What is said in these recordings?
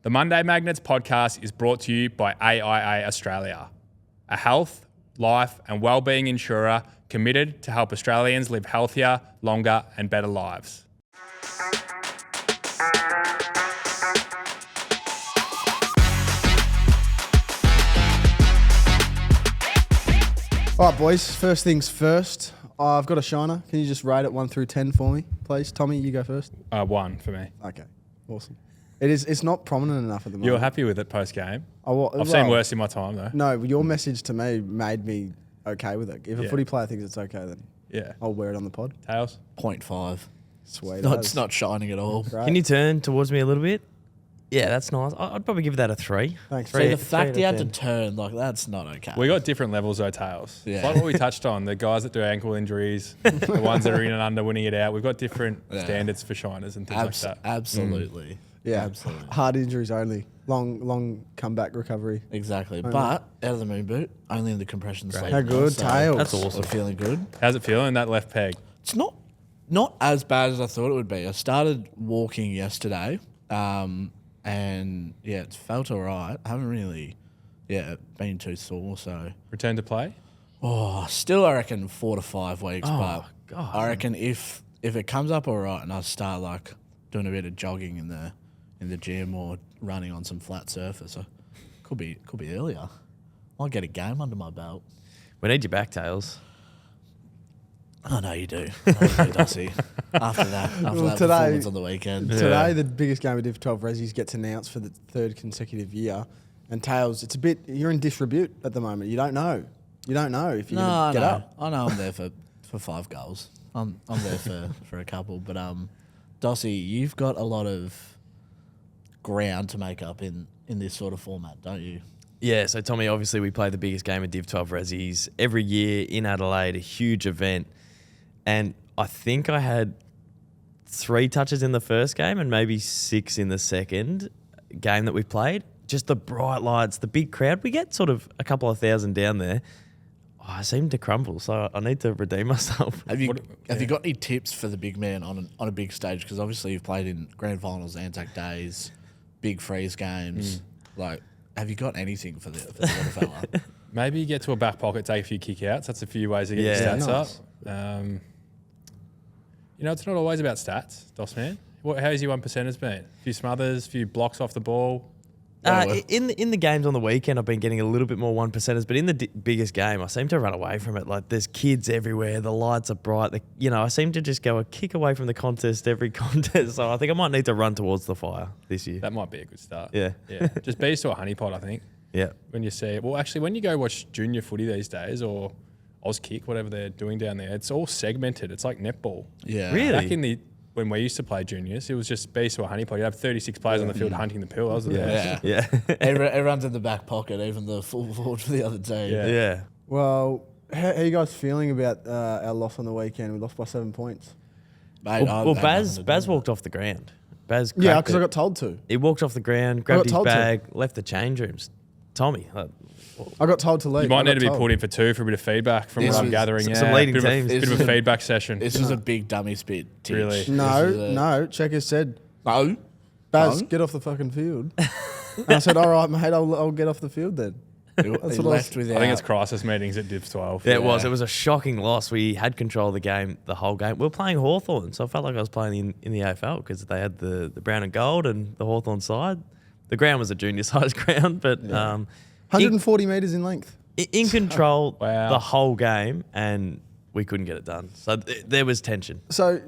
The Monday Magnets podcast is brought to you by AIA Australia, a health, life and wellbeing insurer committed to help Australians live healthier, longer and better lives. All right, boys. First things first. I've got a shiner. Can you just rate it 1 through 10 for me, please? Tommy, you go first. 1 for me. Okay, awesome. It's not prominent enough at the moment. You were happy with it post-game? I've seen worse in my time, though. No, your message to me made me okay with it. If a footy player thinks it's okay, then I'll wear it on the pod. Tails? 0.5. Sweet. It's not shining at all. Great. Can you turn towards me a little bit? Yeah, that's nice. I'd probably give that a 3. Thanks. See, the fact you had to turn, that's not okay. We got different levels though, Tails. Yeah. It's like what we touched on, the guys that do ankle injuries, the ones that are in and under winning it out. We've got different standards for shiners and things like that. Absolutely. Yeah, Absolutely. Hard injuries only. Long comeback recovery. Exactly. But out of the moon boot, only in the compression sleeve. How good, Tails. That's awesome. We're feeling good. How's it feeling, that left peg? It's not as bad as I thought it would be. I started walking yesterday, and it felt all right. I haven't really, been too sore. So Return to play? still I reckon 4 to 5 weeks. Oh, but God. I reckon if it comes up all right and I start doing a bit of jogging in the gym or running on some flat surface, could be earlier. Might get a game under my belt. We need you back, Tails. I know you do. Dossie. After that performance on the weekend. Today, the biggest game of Div 12 Rezzies gets announced for the 3rd consecutive year. And Tails, it's a bit, you're in disrepute at the moment. You don't know. You don't know if you're going to get up. I know I'm there for 5 goals. I'm there for a couple. But Dossie, you've got a lot of ground to make up in this sort of format, don't you? Yeah, so Tommy, obviously we play the biggest game of Div 12 Rezzies every year in Adelaide, a huge event. And I think I had 3 touches in the first game and maybe 6 in the second game that we played. Just the bright lights, the big crowd. We get sort of a couple of thousand down there. I seem to crumble, so I need to redeem myself. Have you got any tips for the big man on a big stage? Because obviously you've played in grand finals, Anzac days, big freeze games. Have you got anything for the little fella? Maybe you get to a back pocket, take a few kick-outs. That's a few ways to get your stats up. It's not always about stats, Dos man. How's your 1%ers been? A few smothers, a few blocks off the ball? In the games on the weekend, I've been getting a little bit more 1%ers, but in the biggest game, I seem to run away from it. Like, there's kids everywhere, the lights are bright. I seem to just go a kick away from the contest every contest. So I think I might need to run towards the fire this year. That might be a good start. Yeah. Just be to a honeypot, I think. Yeah. When you see it. Well, actually, when you go watch junior footy these days or Auskick, whatever they're doing down there, it's all segmented. It's like netball. Yeah. Really? Back when we used to play juniors, it was just beast to a honeypot. You'd have 36 players on the field hunting the pill. That was the best. Yeah. Everyone's in the back pocket, even the full forward for the other team. Yeah. Well, how are you guys feeling about our loss on the weekend? We lost by 7 points. Mate, Well, Baz walked off the ground. Baz Yeah, cracked because I it. got told to. He walked off the ground, grabbed his told to. bag, left the change rooms. Tommy, I got told to leave. You might I need got to be told. put in for 2 for a bit of feedback from This what I'm was gathering. some leading bit teams. Bit of a feedback session. This was a big dummy spit. Teach. Really? No. Checkers said, No. Baz, No? get off the fucking field. And I said, all right, mate, I'll get off the field then. He what I left was- without. I think it's crisis meetings at Div 12. Yeah, it was. It was a shocking loss. We had control of the game the whole game. We were playing Hawthorn, so I felt like I was playing in the AFL because they had the brown and gold and the Hawthorn side. The ground was a junior-sized ground, but 140 metres in length. in control Wow. the whole game, and we couldn't get it done. So there was tension. So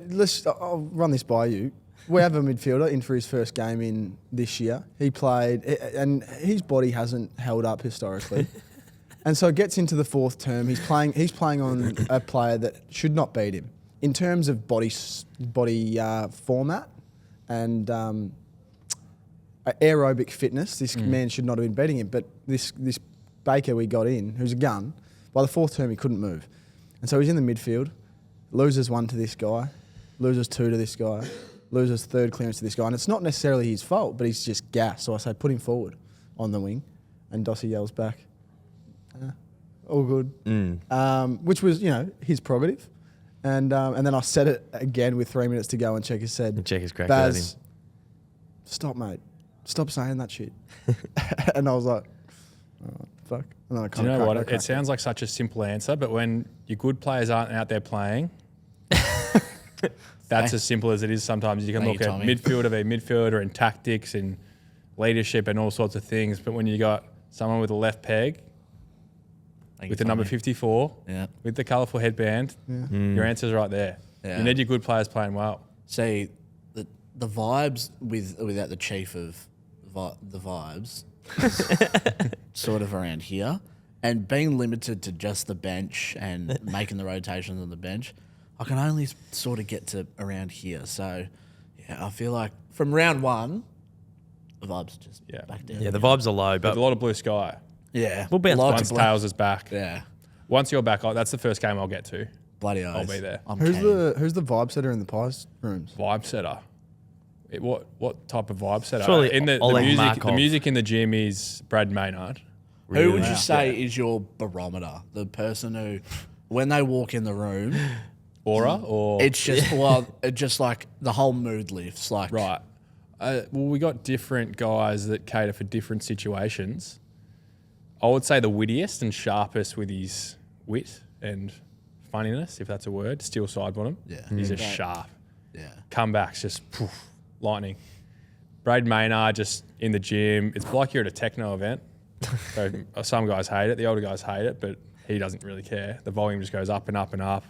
I'll run this by you. We have a midfielder in for his first game in this year. He played, and his body hasn't held up historically. And so it gets into the 4th term. He's playing on a player that should not beat him in terms of body format and aerobic fitness. This man should not have been beating him. But this Baker we got in, who's a gun, by the 4th term he couldn't move, and so he's in the midfield. Loses 1 to this guy, loses 2 to this guy, loses 3rd clearance to this guy, and it's not necessarily his fault, but he's just gassed. So I say put him forward on the wing, and Dossie yells back, all good, which was his prerogative, and then I said it again with 3 minutes to go, and Checkers said, And Checkers cracked at him. Stop, mate. stop saying that shit. And I was like, oh, fuck. And then I Do you know what? It sounds like such a simple answer, but when your good players aren't out there playing, that's as simple as it is sometimes. You can look at midfielder and tactics and leadership and all sorts of things, but when you got someone with a left peg, with the number 54, with the colourful headband, your answer's right there. Yeah. You need your good players playing well. See, the vibes without the chief of the vibes sort of around here, and being limited to just the bench and making the rotations on the bench, I can only sort of get to around here. So, yeah, I feel like from round one, the vibes are just back down. Yeah, the vibes are low, but a lot of blue sky. Yeah. We'll bounce once Tails is back. Yeah. Once you're back, that's the first game I'll get to. Bloody eyes. I'll be there. Who's the vibe setter in the Pies rooms? Vibe setter. What type of vibe setter? Surely in the music in the gym is Brad Maynard. Really? Who would you say is your barometer? The person who, when they walk in the room, aura, or it's just it's just like the whole mood lifts. Like right. Well, we got different guys that cater for different situations. I would say the wittiest and sharpest with his wit and funniness, if that's a word, Steel Sidebottom. Yeah. He's just sharp. Yeah. Comebacks, just poof, lightning. Brad Maynard just in the gym. It's like you're at a techno event. So some guys hate it. The older guys hate it, but he doesn't really care. The volume just goes up and up and up.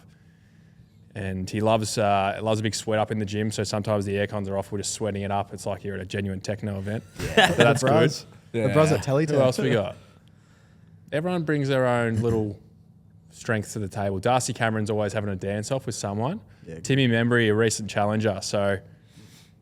And he loves a big sweat up in the gym. So sometimes the aircons are off. We're just sweating it up. It's like you're at a genuine techno event. Yeah. So that's good. Yeah. The bros at Telly. Who else we got? Everyone brings their own little strengths to the table. Darcy Cameron's always having a dance-off with someone. Yeah, Timmy Membry, a recent challenger. So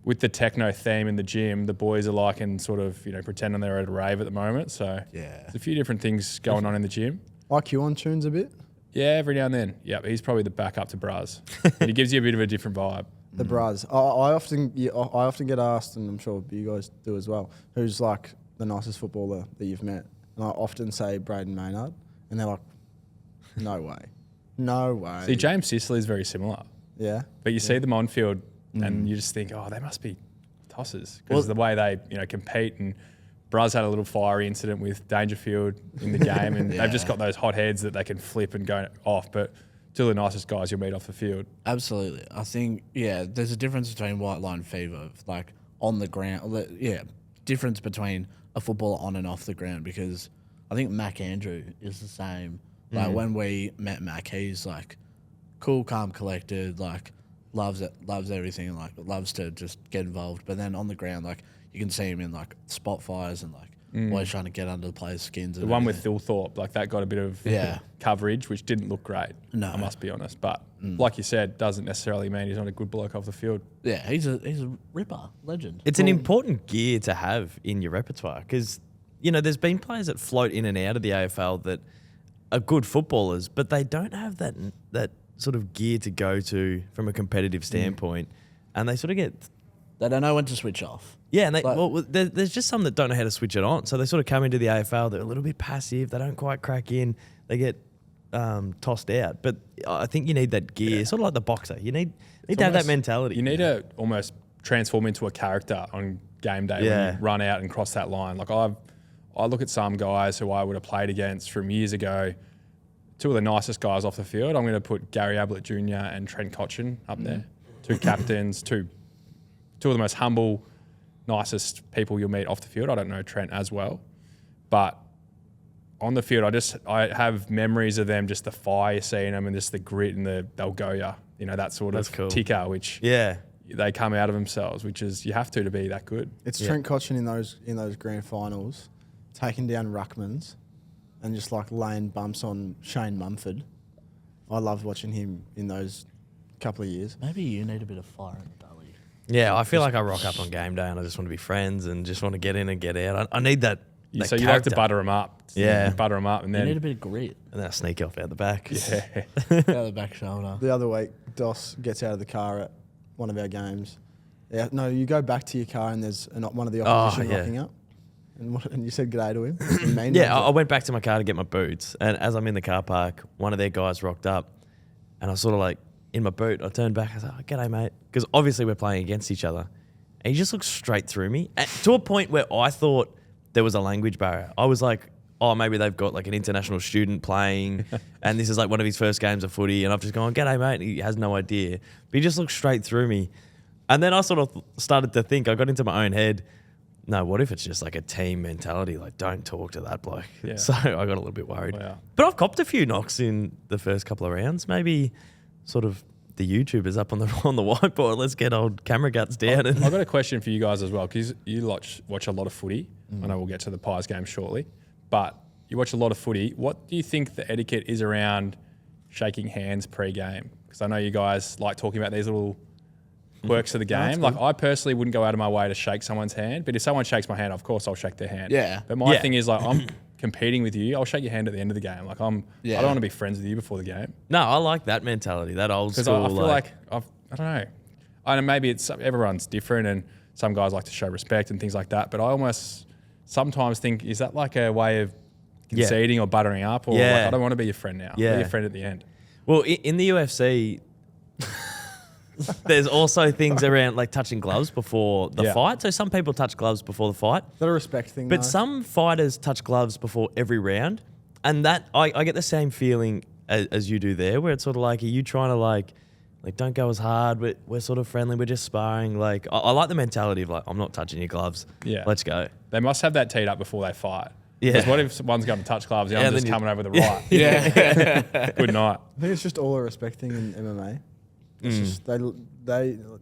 with the techno theme in the gym, the boys are like and sort of, pretending they're at a rave at the moment. So there's a few different things going on in the gym. IQ on tunes a bit? Yeah, every now and then. Yeah, he's probably the backup to Braz. And he gives you a bit of a different vibe. The Braz. I often get asked, and I'm sure you guys do as well, who's like the nicest footballer that you've met? And I often say Braden Maynard, and they're like, no way. No way. See, James Sicily is very similar. Yeah. But you see them on field and you just think, oh, they must be tossers because the way they compete. And Braz had a little fiery incident with Dangerfield in the game, and they've just got those hot heads that they can flip and go off. But two of the nicest guys you'll meet off the field. Absolutely. I think, there's a difference between white line fever, like on the ground. Yeah, difference between a footballer on and off the ground, because I think Mac Andrew is the same. Like when we met Mac, he's like cool, calm, collected, like loves everything, like loves to just get involved. But then on the ground, like you can see him in like spot fires and like always trying to get under the players' skins. The one with Thilthorpe, like that got a bit of coverage, which didn't look great. No, I must be honest. But like you said, doesn't necessarily mean he's not a good bloke off the field. Yeah, he's a ripper, legend. It's an important gear to have in your repertoire because there's been players that float in and out of the AFL that are good footballers, but they don't have that sort of gear to go to from a competitive standpoint, and they sort of get. They don't know when to switch off. Yeah, and there's just some that don't know how to switch it on. So they sort of come into the AFL, they're a little bit passive, they don't quite crack in, they get tossed out. But I think you need that gear, sort of like the boxer. You need to have that mentality. You need to almost transform into a character on game day when you run out and cross that line. Like I look at some guys who I would have played against from years ago, two of the nicest guys off the field. I'm going to put Gary Ablett Jr. and Trent Cotchin up there. Two captains, two of the most humble, nicest people you'll meet off the field. I don't know Trent as well, but on the field, I have memories of them, just the fire you see in them and just the grit and they'll go ya. That sort of ticker, which they come out of themselves, which is you have to be that good. It's Trent Cotchin in those grand finals, taking down ruckmans and just like laying bumps on Shane Mumford. I loved watching him in those couple of years. Maybe you need a bit of fire in the belly. Yeah, I feel like I rock up on game day and I just want to be friends and just want to get in and get out. I need that. So you like to butter them up. Yeah. Butter them up and then. You need a bit of grit. And then I sneak off out the back. Yeah. Out the back shoulder. The other week, Dos gets out of the car at one of our games. Yeah, no, you go back to your car and there's one of the opposition rocking up. And you said g'day to him? I went back to my car to get my boots. And as I'm in the car park, one of their guys rocked up. And I was sort of like, in my boot, I turned back. I was like, g'day, mate. Because obviously we're playing against each other. And he just looked straight through me to a point where I thought there was a language barrier. I was like, oh, maybe they've got like an international student playing and this is like one of his first games of footy. And I've just gone, g'day, mate. And he has no idea. But he just looked straight through me. And then I sort of started to think, I got into my own head, no, what if it's just like a team mentality? Like, don't talk to that bloke. Yeah. So I got a little bit worried. Wow. But I've copped a few knocks in the first couple of rounds. Maybe sort of the YouTubers up on the whiteboard. Let's get old camera guts down. I've got a question for you guys as well, because you watch a lot of footy. I know we'll get to the Pies game shortly. But you watch a lot of footy. What do you think the etiquette is around shaking hands pre-game? Because I know you guys like talking about these little quirks of the game. Like, I personally wouldn't go out of my way to shake someone's hand, but if someone shakes my hand, of course I'll shake their hand. Yeah. But my thing is, like, I'm competing with you. I'll shake your hand at the end of the game. Like, I don't want to be friends with you before the game. No, I like that mentality, that old school. Because I feel like I don't know. I know maybe everyone's different, and some guys like to show respect and things like that. But I almost sometimes think, is that like a way of conceding or buttering up, or like, I don't want to be your friend now. Be your friend at the end. Well, in the UFC, there's also things around like touching gloves before the fight. So some people touch gloves before the fight. Is that a respect thing? But some fighters touch gloves before every round. And that I get the same feeling as you do there, where it's sort of like, are you trying to like don't go as hard. We're sort of friendly. We're just sparring. Like, I like the mentality of like, I'm not touching your gloves. Yeah. Let's go. They must have that teed up before they fight. Yeah. Because what if one's going to touch gloves, the other's just coming over the right? Yeah. Good night. I think it's just all a respect thing in MMA. It's just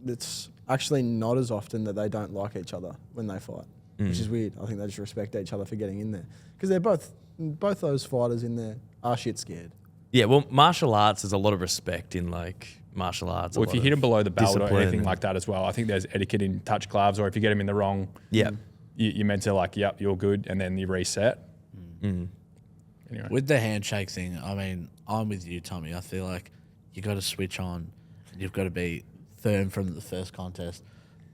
it's actually not as often that they don't like each other when they fight, which is weird. I think they just respect each other for getting in there, because they're both those fighters in there are shit scared. Yeah, well, martial arts, there's a lot of respect in like martial arts. Well, if you hit them below the belt or anything like that as well, I think there's etiquette in touch gloves, or if you get them in the wrong, you're meant to like, yep, you're good, and then you reset. Anyway. With the handshake thing, I mean, I'm with you, Tommy. I feel like you got to switch on. You've got to be firm from the first contest.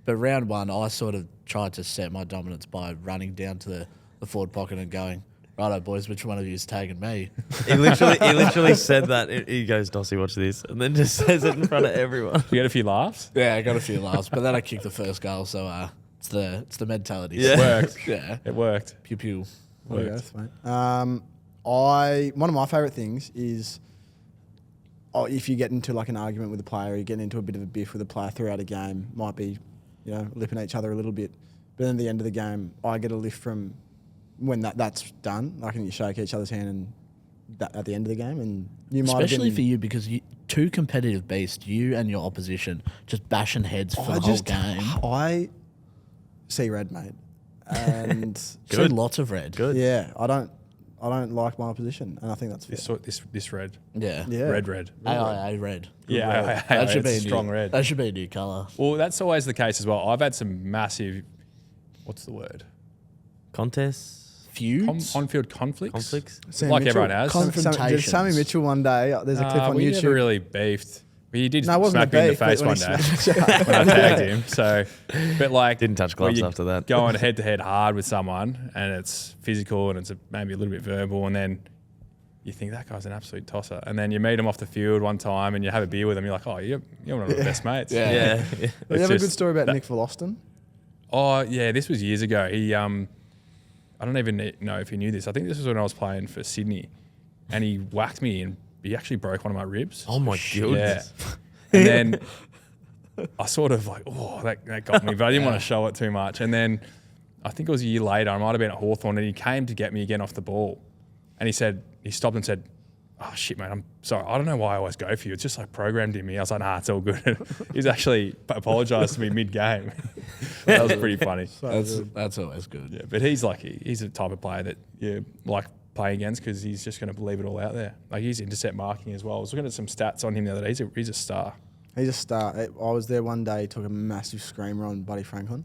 But round one, I sort of tried to set my dominance by running down to the forward pocket and going, righto, boys, which one of you is tagging me? He literally said that. He goes, Dossie, watch this. And then just says it in front of everyone. You get a few laughs? Yeah, I got a few laughs. But then I kicked the first goal, so it's the mentality. Yeah. It worked. Yeah. It worked. Pew pew. Worked. Mate. One of my favourite things is if you get into like an argument with a player, you get into a bit of a biff with a player throughout a game, might be, lipping at each other a little bit. But then at the end of the game, I get a lift from when that's done. Like, and you shake each other's hand and at the end of the game, and you might especially for you, because two competitive beasts, you and your opposition, just bashing heads for the whole game. I see red, mate, and see lots of red. Good. Yeah, I don't like my opposition, and I think that's fair. This red. Yeah. Red. AIA red. Yeah, that should be a strong red. That should be a new colour. Well, that's always the case as well. I've had some massive, what's the word? Contests? Feuds? On-field conflicts? Like Mitchell, everyone has. Confrontations. Sammy Mitchell one day, there's a clip on we YouTube. Never really beefed. He did No, it wasn't smack me in the beef, face but one when day when I tagged him. So, but like, Didn't touch gloves after that. Going head to head hard with someone, and it's physical and it's maybe a little bit verbal, and then you think that guy's an absolute tosser, and then you meet him off the field one time and you have a beer with him. You're like, oh, you're one of the best mates. Yeah. You have a good story about Nick Voloston? Oh yeah, this was years ago. He I don't even know if he knew this. I think this was when I was playing for Sydney, and he whacked me and he actually broke one of my ribs. Oh my goodness. Yeah. And then I sort of like, that got me, but I didn't want to show it too much. And then I think it was a year later, I might have been at Hawthorn, and he came to get me again off the ball. And he stopped and said, oh shit, mate, I'm sorry. I don't know why I always go for you. It's just like programmed in me. I was like, nah, it's all good. He's actually apologised to me mid-game. That was pretty funny. That's always good. Yeah, but he's the type of player that you like playing against, because he's just going to leave it all out there. Like, he's intercept marking as well. I was looking at some stats on him the other day. He's a star. He's a star. I was there one day, he took a massive screamer on Buddy Franklin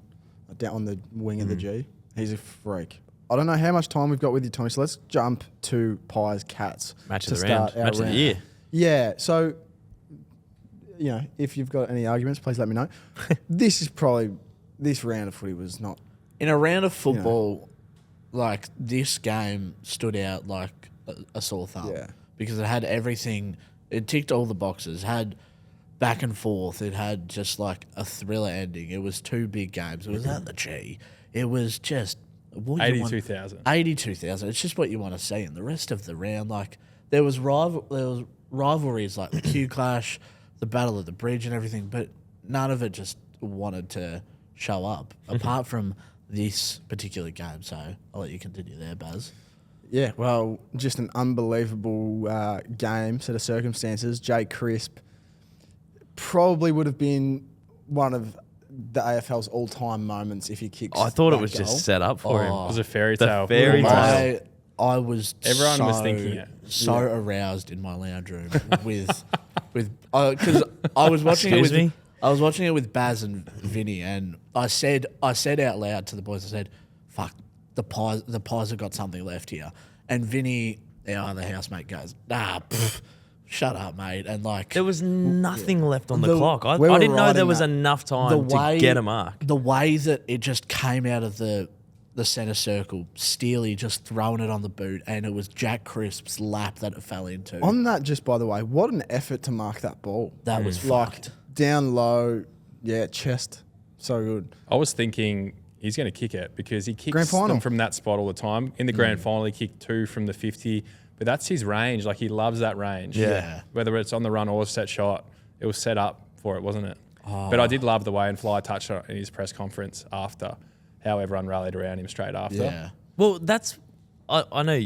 down on the wing of the G. He's a freak. I don't know how much time we've got with you, Tommy, so let's jump to Pies Cats. Match of the round. Match of the year. Yeah, so, if you've got any arguments, please let me know. This round of footy was not... In a round of football, like, this game stood out like a sore thumb. Yeah. Because it had everything. It ticked all the boxes. Had back and forth. It had just like a thriller ending. It was 2 big games. It was at the G. It was just 82,000. 82,000. It's just what you want to see. And the rest of the round, like there was rivalries like the Q Clash, the Battle of the Bridge, and everything, but none of it just wanted to show up apart from this particular game. So I'll let you continue there, Baz. Yeah, well, just an unbelievable game, set of circumstances. Jake Crisp probably would have been one of the AFL's all-time moments if he kicks. I thought it that was goal. just set up for him. It was a fairy The tale. fairy tale. I was Everyone was thinking it. so aroused in my lounge room with because I was watching Excuse me? I was watching it with Baz and Vinny, and I said out loud to the boys, I said, "Fuck, the pies have got something left here." And Vinny, our other housemate, goes, "Nah, shut up, mate." And like There was nothing left on the The- clock. I we were didn't know there riding was that. enough time to get a mark. The way that it just came out of the centre circle, Steely just throwing it on the boot, and it was Jack Crisp's lap that it fell into. On that, just by the way, what an effort to mark that ball. That was like fucked. down low, chest, so good. I was thinking he's going to kick it because he kicks Grand final. them from that spot all the time. In the grand final, he kicked 2 from the 50, but that's his range. Like, he loves that range. Yeah. Whether it's on the run or a set shot, it was set up for it, wasn't it? But I did love the way, and Fly touched on it in his press conference after, how everyone rallied around him straight after. Yeah. Well, that's I know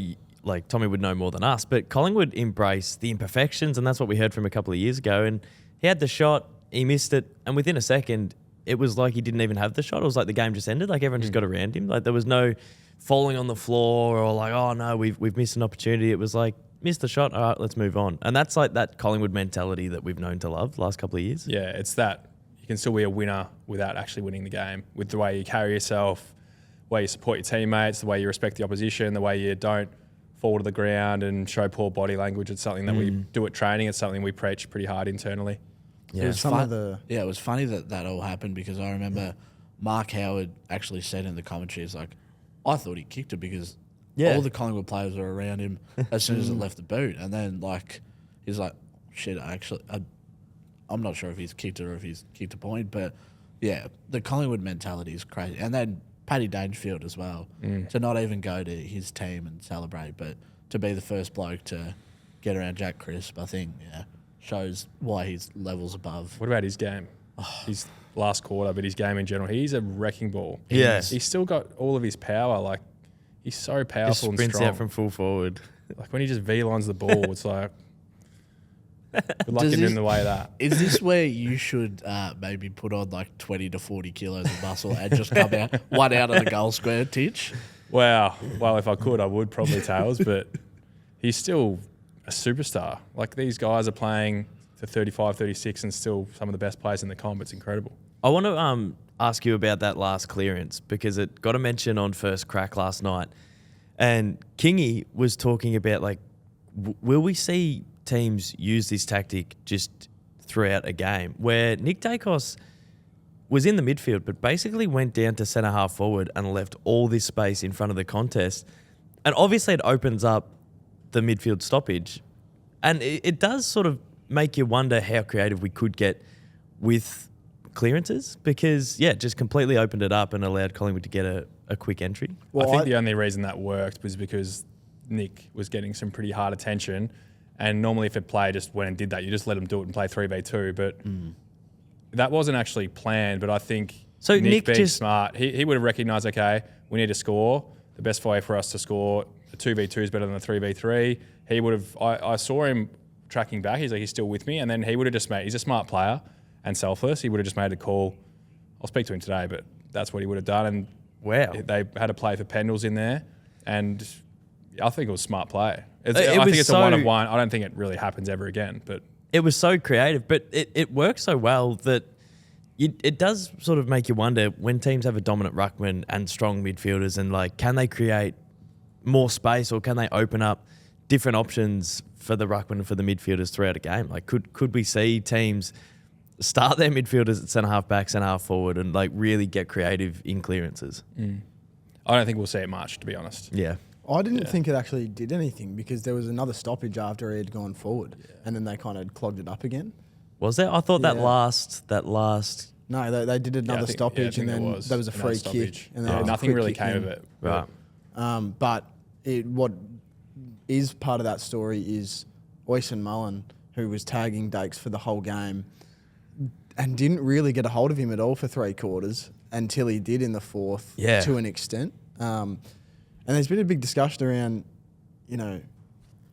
like Tommy would know more than us, but Collingwood embraced the imperfections, and that's what we heard from a couple of years ago. And he had the shot, he missed it, and within a second, it was like he didn't even have the shot. It was like the game just ended. Like everyone just got around him. Like there was no falling on the floor or like, oh no, we've missed an opportunity. It was like, missed the shot, all right, let's move on. And that's like that Collingwood mentality that we've known to love the last couple of years. Yeah, it's that you can still be a winner without actually winning the game, with the way you carry yourself, the way you support your teammates, the way you respect the opposition, the way you don't fall to the ground and show poor body language. It's something that we do at training. It's something we preach pretty hard internally. It was Some of the it was funny that all happened because I remember Mark Howard actually said in the commentary, he's like, I thought he kicked it because all the Collingwood players were around him as soon as it left the boot. And then like he's like, shit, I'm not sure if he's kicked it or if he's kicked a point, but yeah, the Collingwood mentality is crazy. And then Paddy Dangerfield as well, to not even go to his team and celebrate, but to be the first bloke to get around Jack Crisp, I think, shows why he's levels above. What about his game? His last quarter, but his game in general. He's a wrecking ball. Yes. He's still got all of his power. Like, he's so Just powerful and sprints strong. out from full forward. Like, when he just V-lines the ball, it's like, good luck Does getting this- in the way of that. Is this where you should maybe put on like 20 to 40 kilos of muscle and just come out one out of the goal square, Titch? Wow. Well, if I could, I would probably Tails, but he's still a superstar. Like, these guys are playing to 35, 36 and still some of the best players in the comp. It's incredible. I want to ask you about that last clearance because it got a mention on First Crack last night. And Kingy was talking about, like, will we see teams use this tactic just throughout a game where Nick Dacos was in the midfield but basically went down to centre half forward and left all this space in front of the contest. And obviously it opens up the midfield stoppage. And it does sort of make you wonder how creative we could get with clearances because, just completely opened it up and allowed Collingwood to get a quick entry. Well, I think the only reason that worked was because Nick was getting some pretty hard attention. And normally if a player just went and did that, you just let them do it and play 3v2. But that wasn't actually planned. But I think So Nick being just smart, he would have recognised, okay, we need to score. The best way for us to score, a 2v2 is better than a 3v3. He would have, I saw him tracking back. He's like, he's still with me. And then he would have just he's a smart player and selfless. He would have just made a call. I'll speak to him today, but that's what he would have done. And wow. they had to play for Pendles in there. And I think it was smart play. I It think was it's so- a one-of-one. I don't think it really happens ever again. But It was so creative, but it works so well that it does sort of make you wonder when teams have a dominant ruckman and strong midfielders and like, can they create more space or can they open up different options for the ruckman and for the midfielders throughout a game? Like, could we see teams start their midfielders at centre half back, centre half forward, and like really get creative in clearances? I don't think we'll see it much, to be honest. Yeah. I didn't think it actually did anything because there was another stoppage after he had gone forward and then they kind of clogged it up again. Was there? I thought that Yeah. last. No, they did another I think- stoppage, I and think then it was there was a another free stoppage. kick. And then Yeah, there was a nothing quick really kick came of in. it. Right. But what is part of that story is Oyson Mullen, who was tagging Dakes for the whole game and didn't really get a hold of him at all for 3 quarters until he did in the fourth Yeah. to an extent. And there's been a big discussion around,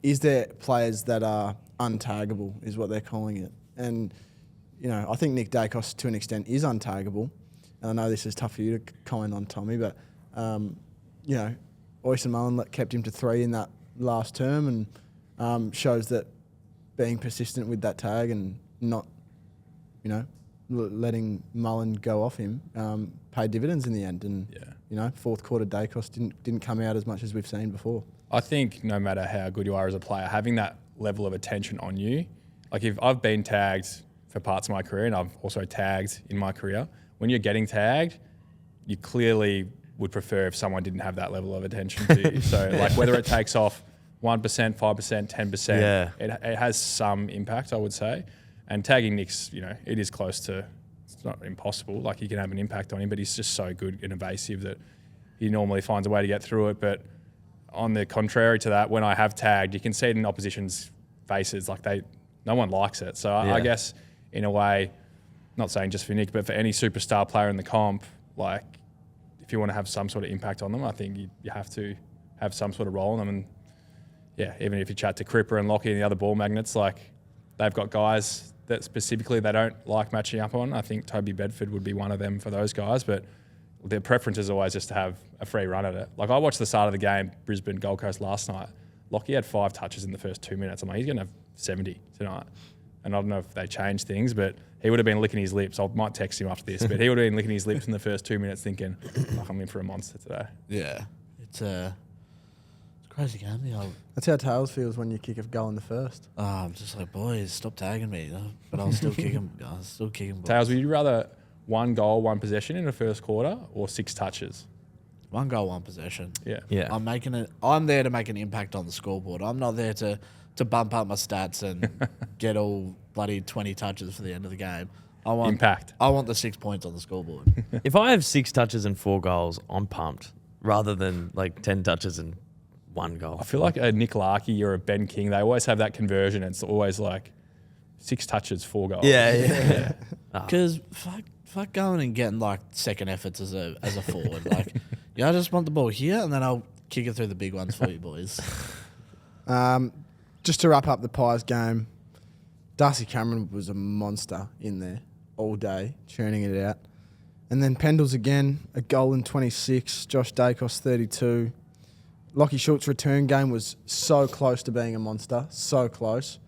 is there players that are untaggable is what they're calling it. And, I think Nick Dacos to an extent is untaggable. And I know this is tough for you to comment on, Tommy, but, Oyson Mullen kept him to 3 in that last term and shows that being persistent with that tag and not, letting Mullen go off him paid dividends in the end. And, fourth quarter Dacos didn't come out as much as we've seen before. I think no matter how good you are as a player, having that level of attention on you, like if I've been tagged for parts of my career and I've also tagged in my career, when you're getting tagged, you clearly would prefer if someone didn't have that level of attention to you. So like whether it takes off 1%, 5%, 10%, it has some impact, I would say. And tagging Nick's, it is close to, it's not impossible. Like you can have an impact on him, but he's just so good and evasive that he normally finds a way to get through it. But on the contrary to that, when I have tagged, you can see it in opposition's faces, like no one likes it. So I guess in a way, not saying just for Nick, but for any superstar player in the comp, like if you want to have some sort of impact on them, I think you have to have some sort of role in them. And yeah, even if you chat to Cripper and Lockie and the other ball magnets, like they've got guys that specifically they don't like matching up on. I think Toby Bedford would be one of them for those guys, but their preference is always just to have a free run at it. Like I watched the start of the game, Brisbane Gold Coast last night. Lockie had 5 touches in the first 2 minutes. I'm like, he's going to have 70 tonight. And I don't know if they changed things, but he would have been licking his lips. I might text him after this, but he would have been licking his lips in the first 2 minutes thinking, I'm in for a monster today. Yeah. It's a crazy game. That's how Tails feels when you kick a goal in the first. I'm just like, boys, stop tagging me. But I'll still kick him. I'll still kick him. Tails, would you rather 1 goal, 1 possession in the first quarter or 6 touches? 1 goal, 1 possession. Yeah. I'm there to make an impact on the scoreboard. I'm not there to bump up my stats and get all bloody 20 touches for the end of the game. I want impact. I want the 6 points on the scoreboard. If I have 6 touches and 4 goals, I'm pumped. Rather than like 10 touches and 1 goal. I feel like a Nick Larkey or a Ben King, they always have that conversion. It's always like 6 touches, 4 goals. Yeah. Because fuck going and getting like second efforts as a forward. Like, I just want the ball here and then I'll kick it through the big ones for you boys. Just to wrap up the Pies game, Darcy Cameron was a monster in there all day, churning it out. And then Pendles again, a goal in 26, Josh Dacos 32. Lockie Schultz's return game was so close to being a monster, so close.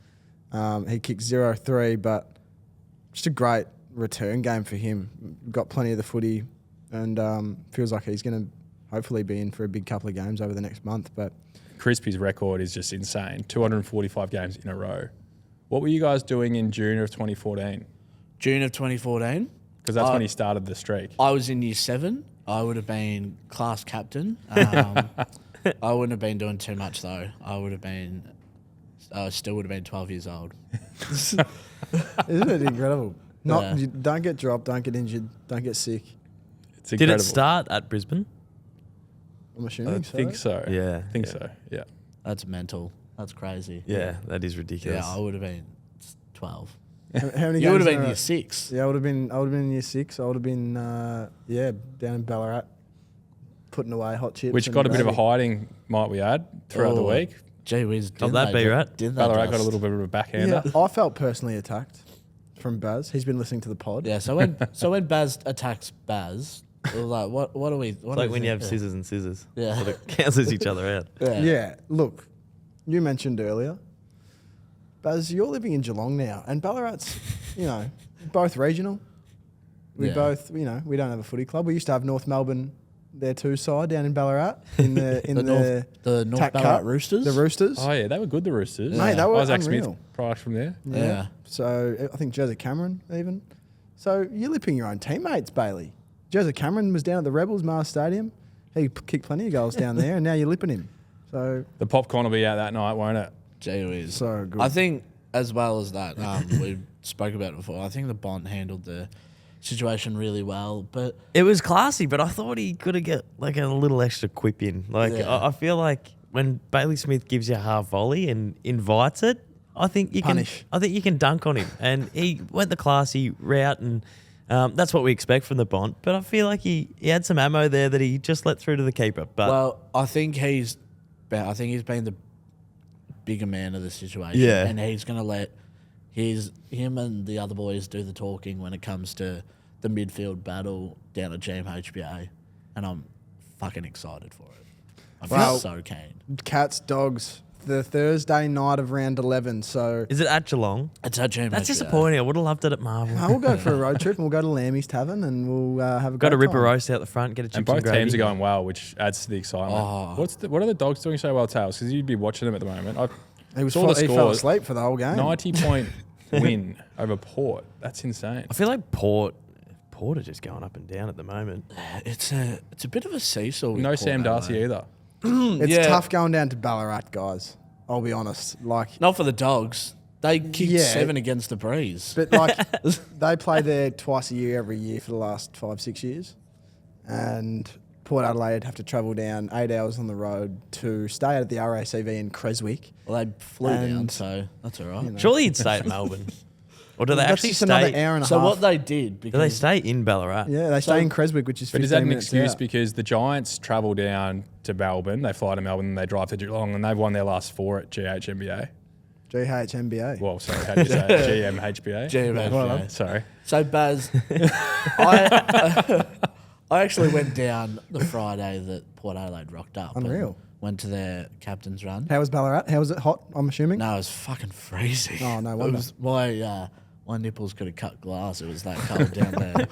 He kicked 0-3, but just a great return game for him. Got plenty of the footy and feels like he's going to hopefully be in for a big couple of games over the next month. But Crispy's record is just insane. 245 games in a row. What were you guys doing in June of 2014? June of 2014. Because that's when he started the streak. I was in year 7. I would have been class captain. I wouldn't have been doing too much though. I still would have been 12 years old. isn't it incredible? Yeah. You don't get dropped, don't get injured, don't get sick. It's Did incredible. it start at Brisbane? I'm assuming I think so. Yeah. I think so, yeah. That's mental. That's crazy. Yeah, that is ridiculous. Yeah, I would have been 12. How many You would games have in been a row? year 6. Yeah, I would have been in year 6. I would have been down in Ballarat, putting away hot chips. Which and got a bit of a gravy. hiding, might we add, throughout the week. Gee whiz. Top that be right. Ballarat got a little bit of a backhander. Yeah, I felt personally attacked from Baz. He's been listening to the pod. Yeah, so when Baz attacks Baz, it was like, what are we... It's like when you have scissors and scissors. Yeah. Sort of cancels each other out. Yeah, look, you mentioned earlier, Baz, you're living in Geelong now, and Ballarat's, both regional. We Yeah. both, we don't have a footy club. We used to have North Melbourne, their 2 side down in Ballarat in the The North TAC Ballarat Cup. Roosters? The Roosters. Oh, yeah, they were good, the Roosters. Mate, they were Isaac unreal. Smith product from there. Yeah. So I think Jezza Cameron even. So you're lipping your own teammates, Bailey. Jezza Cameron was down at the Rebels Mars Stadium. He kicked plenty of goals down there, and now you're lipping him. So The popcorn will be out that night, won't it? Gee whiz. So good. I think as well as that, spoke about it before. I think the Bont handled the situation really well, but It was classy, but I thought he could have get like a little extra quip in. Like Yeah. I feel like when Bailey Smith gives you a half volley and invites it, I think you Punish. can dunk on him. And he went the classy route, and that's what we expect from the Bont. But I feel like he had some ammo there that he just let through to the keeper. But well, I think he's been the bigger man of the situation. Yeah. And he's going to let him and the other boys do the talking when it comes to the midfield battle down at GMHBA. And I'm fucking excited for it. I'm Well- so keen. Cats, Dogs, the Thursday night of round 11. So is it at Geelong? It's at GMHBA. That's disappointing. I would have loved it at Marvel. we'll go for a road trip and we'll go to Lammy's Tavern and we'll have a Got great a rip a time. roast out the front, get a chips And both gravy. teams are going well, which adds to the excitement. Oh. What are the Dogs doing so well, Tails? Because you'd be watching them at the moment. He saw the he fell scores. asleep for the whole game. 90-point win over Port. That's insane. I feel like Port are just going up and down at the moment. It's a bit of a seesaw. with No Port Sam Darcy Adelaide. either. It's Yeah. tough going down to Ballarat, guys. I'll be honest. Like, Not for the Dogs. They kicked Yeah. 7 against the Breeze. but like they play there twice a year, every year for the last 5-6 years, and Port Adelaide have to travel down 8 hours on the road to stay at the RACV in Creswick. Well, they flew down, And, so that's all right. you know. Surely you'd stay at Melbourne. Or do they That's actually just another stay? hour and a So half. what they did, Do they because stay in Ballarat? Yeah, they stay in Creswick, which is 15 But is that an minutes excuse out. because the Giants travel down to Melbourne, they fly to Melbourne, and they drive to Geelong, and they've won their last 4 at GHMBA? GHMBA. Well, sorry, how do you say it? GMHBA? GMHBA. Sorry. So Baz, I actually went down the Friday that Port Adelaide rocked up. and Unreal. Went to their captain's run. How was Ballarat? How was it? Hot, I'm assuming? No, it was fucking freezing. Oh, no It wonder. was my nipples could have cut glass. It was that cold down there.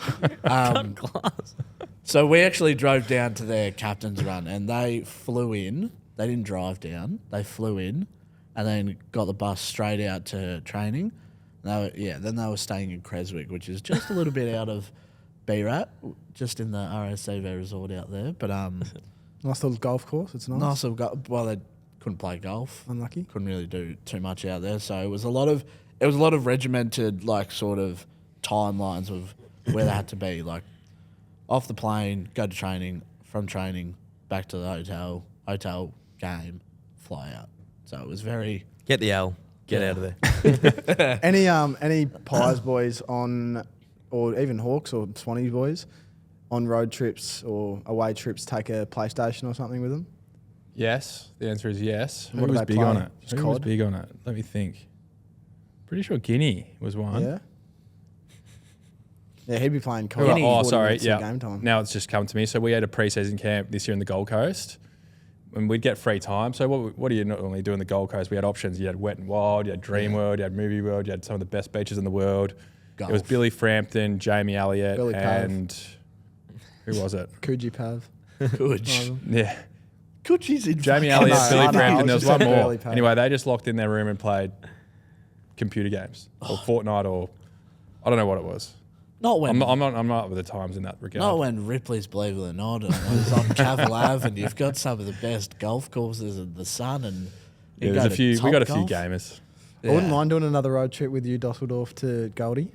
So we actually drove down to their captain's run, and they flew in. They didn't drive down. They flew in, and then got the bus straight out to training. Then they were staying in Creswick, which is just a little bit out of Ballarat, just in the RACV resort out there. But Nice little golf course. It's nice. nice little well, they couldn't play golf. Unlucky. Couldn't really do too much out there. So it was a lot of regimented, like, sort of timelines of where they had to be, like off the plane, go to training, from training back to the hotel game, fly out. So it was very Get the L. Get out of there. Any Pies boys on, or even Hawks or Swannies boys, on road trips or away trips take a PlayStation or something with them? Yes. The answer is yes. What Who do was they big play? on it? Just Who was COD? big on it? Let me think. Pretty sure Guinea was one. Yeah. Yeah, he'd be playing Who- COD. Oh, 40 sorry. minutes Yeah. of Game time. Now it's just come to me. So we had a pre-season camp this year in the Gold Coast, and we'd get free time. So what do you normally do in the Gold Coast? We had options. You had Wet and Wild, you had Dream World, you had Movie World, you had some of the best beaches in the world. It was Golf. Billy Frampton, Jamie Elliott, Billy Pav. and who was it? Coogee Pav. good. Yeah, Coogie's in Jamie fucking- Elliott, know, Billy I know. Frampton. I There was was just one saying more. Billy Pav. Anyway, they just locked in their room and played computer games or Fortnite or I don't know what it was. Not when I'm not with the times in that regard. Not when Ripley's, believe it or not, and it was on Cavill Ave, and you've got some of the best golf courses in the sun, and you Yeah, go there's a to few. We got a few Topgolf. gamers. I wouldn't mind doing another road trip with you, Dusseldorf, to Goldie.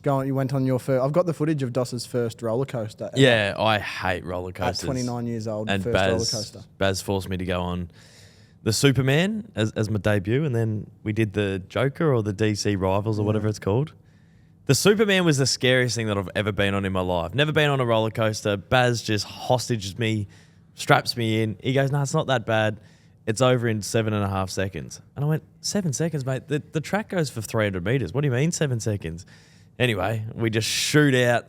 You went on your first. I've got the footage of Doss's first roller coaster. ever. Yeah, I hate roller At coasters. 29 years old, And first roller coaster. Baz forced me to go on the Superman as my debut, and then we did the Joker or the DC Rivals or whatever it's called. The Superman was the scariest thing that I've ever been on in my life. Never been on a roller coaster. Baz just hostages me, straps me in. He goes, "No, it's not that bad. It's over in 7.5 seconds." And I went, 7 seconds, mate? The track goes for 300 meters. What do you mean 7 seconds? Anyway, we just shoot out.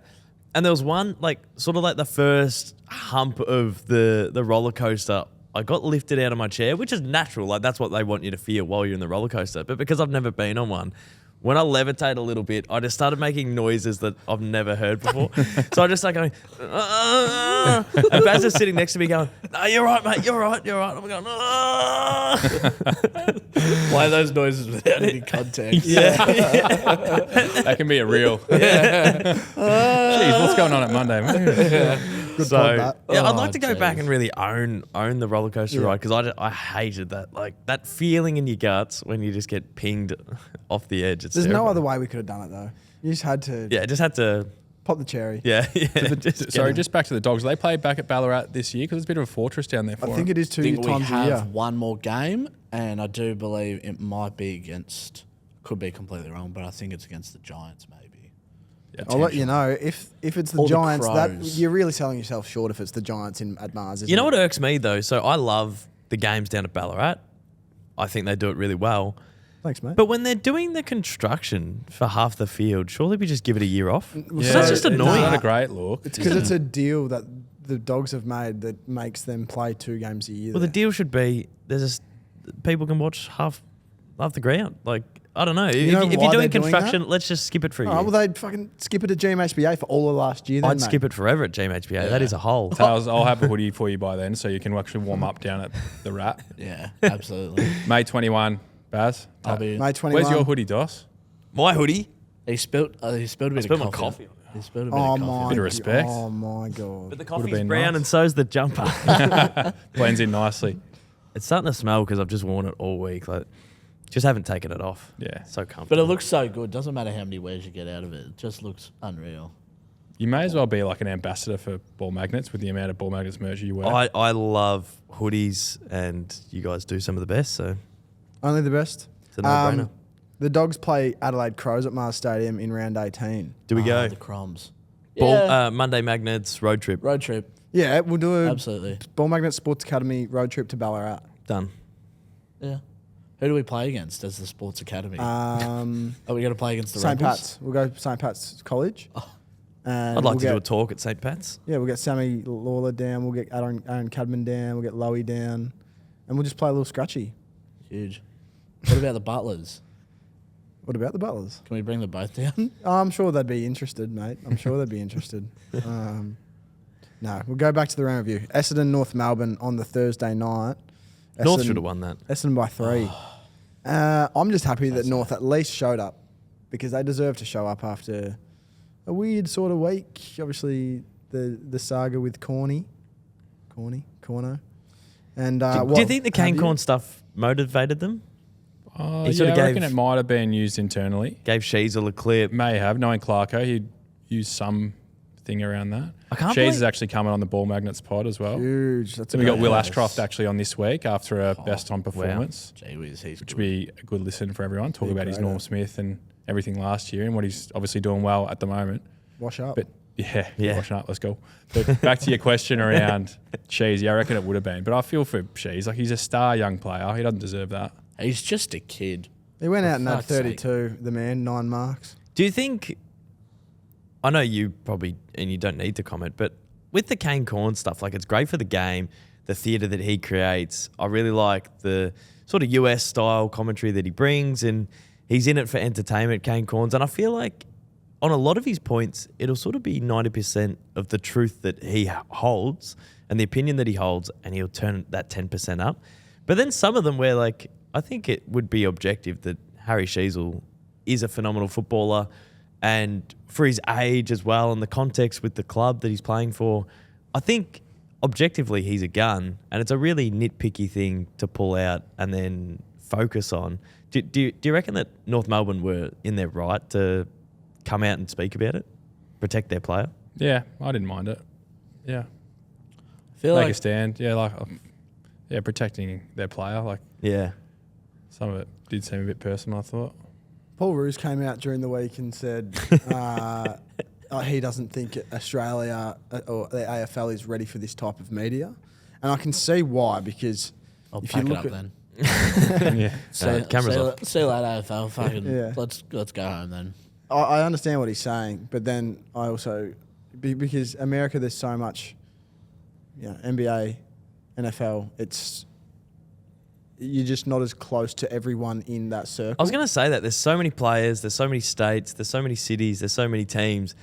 And there was one, like, sort of like the first hump of the roller coaster. I got lifted out of my chair, which is natural. Like, that's what they want you to feel while you're in the roller coaster. But because I've never been on one, when I levitate a little bit, I just started making noises that I've never heard before. So I just started going, and Baz is sitting next to me going, "No, you're right, mate. You're right. You're right." I'm going, Play those noises without any context. That can be a real. Jeez, what's going on at Monday, mate? Good So pod, that. yeah, I'd Oh, like to go back jeez. and really own the roller coaster Yeah. ride because I hated that, like that feeling in your guts when you just get pinged off the edge. It's There's no terrifying. other way we could have done it though. You just had to Yeah, just had to. pop the cherry. Yeah, just Sorry, just back to the Dogs. They play back at Ballarat this year because it's a bit of a fortress down there for I think them. it is two I think we times a year. have one more game, and I do believe it might be against. Could be completely wrong, but I think it's against the Giants, maybe. Yeah, I'll let you know if it's the Or the Giants. That Crows. you're really selling yourself short if it's the Giants at Mars. Isn't You know it? what irks me though? So I love the games down at Ballarat. I think they do it really well. Thanks, mate. But when they're doing the construction for half the field, surely we just give it a year off. Yeah, That's just it's annoying. Not a great look. It's because it's a deal that the Dogs have made that makes them play 2 games a year. Well, the there. deal should be people can watch half the ground. Like I don't know. If know you're why doing they're doing construction, that? let's just skip it for a year. Oh, well, they'd fucking skip it at GMHBA for all of last year. Then, I'd skip it forever at GMHBA. That is a hole. Tails, I'll have a hoodie for you by then so you can actually warm up down at the Rat. Yeah, absolutely. May 21, Baz. I'll be. May 21. Where's your hoodie, Dos? My hoodie. He spilled a bit spilled of my coffee. coffee. He spilled a bit Oh of my! coffee. Bit of respect. Oh my god! But the Would've coffee's been brown nice. and so's the jumper. Blends in nicely. It's starting to smell because I've just worn it all week. Like, just haven't taken it off. Yeah. So comfortable. But it looks so good. Doesn't matter how many wears you get out of it. It just looks unreal. You may as well be like an ambassador for Ball Magnets with the amount of Ball Magnets merch you wear. I love hoodies, and you guys do some of the best. So Only the best. it's a no-brainer. The Dogs play Adelaide Crows at Mars Stadium in round 18. Do we go? The crumbs. Ball, Yeah. Monday Magnets road trip. Road trip. Yeah, we'll do a Absolutely. Ball Magnet Sports Academy road trip to Ballarat. Done. Yeah. Who do we play against as the sports academy? Are we going to play against the St. Rebels? Pat's. We'll go St. Pat's College. And I'd like we'll to do a get, talk at St. Pat's. Yeah, we'll get Sammy Lawler down. We'll get Aaron Cadman down. We'll get Lowy down. And we'll just play a little scratchy. Huge. What about the Butlers? What about the Butlers? Can we bring them both down? I'm sure they'd be interested, mate. I'm sure they'd be interested. No, we'll go back to the round review. Essendon, North Melbourne on the Thursday night. North Essendon- should have won that. Essendon by 3. I'm just happy that North at least showed up because they deserve to show up after a weird sort of week. Obviously, the saga with Corno. And Do you think the cane corn stuff motivated them? He sort of I reckon gave- it might have been used internally. Gave Sheasel a clip. May have. Knowing Clarko, he'd use some thing around that. I can't Shees believe- is actually coming on the Ball Magnets pod as well. Huge. That's So we got Will Yes. Ashcroft actually on this week after a best on performance, Gee whiz, he's which good. would be a good listen for everyone. Talk Big about his grader. Norm Smith and everything last year and what he's obviously doing well at the moment. Wash up. But yeah, Yeah. washing up, let's go. But back to your question around Shees, yeah, I reckon it would have been. But I feel for Shees, like he's a star young player. He doesn't deserve that. He's just a kid. he went out and had fuck's sake. 32, the man, 9 marks. Do you think? I know you probably, and you don't need to comment, but with the Kane Corn stuff, like it's great for the game, the theatre that he creates. I really like the sort of US style commentary that he brings, and he's in it for entertainment, Kane Corns. And I feel like on a lot of his points, it'll sort of be 90% of the truth that he holds and the opinion that he holds, and he'll turn that 10% up. But then some of them where, like, I think it would be objective that Harry Sheasel is a phenomenal footballer, and for his age as well and the context with the club that he's playing for, I think objectively he's a gun, and it's a really nitpicky thing to pull out and then focus on. Do you reckon that North Melbourne were in their right to come out and speak about it, protect their player? Yeah, I didn't mind it. Yeah. I feel Make a like stand. Yeah, like, protecting their player. Like, Yeah. some of it did seem a bit personal, I thought. Paul Roos came out during the week and said he doesn't think Australia or the AFL is ready for this type of media. And I can see why, because I'll if you pack it look up at then. Yeah. Cameras off. See you later, AFL. Fucking Yeah. let's go home then. I understand what he's saying, but then I also because America, there's so much, NBA, NFL. You're just not as close to everyone in that circle. I was going to say that there's so many players, there's so many states, there's so many cities, there's so many teams.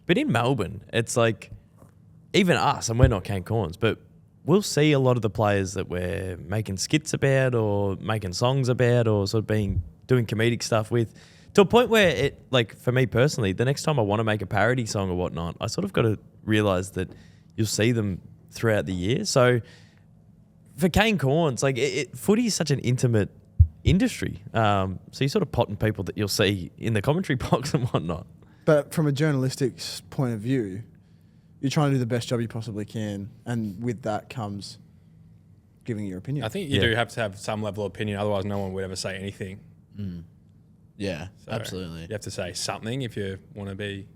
But in Melbourne, it's like, even us, and we're not Kane Corns, but we'll see a lot of the players that we're making skits about or making songs about or sort of doing comedic stuff with, to a point where it, like, for me personally, the next time I want to make a parody song or whatnot, I sort of got to realise that you'll see them throughout the year. So for Kane Corns, like footy is such an intimate industry. So you're sort of potting people that you'll see in the commentary box and whatnot. But from a journalistic point of view, you're trying to do the best job you possibly can, and with that comes giving your opinion. I think you do have to have some level of opinion, otherwise no one would ever say anything. Yeah, So absolutely. You have to say something if you want to be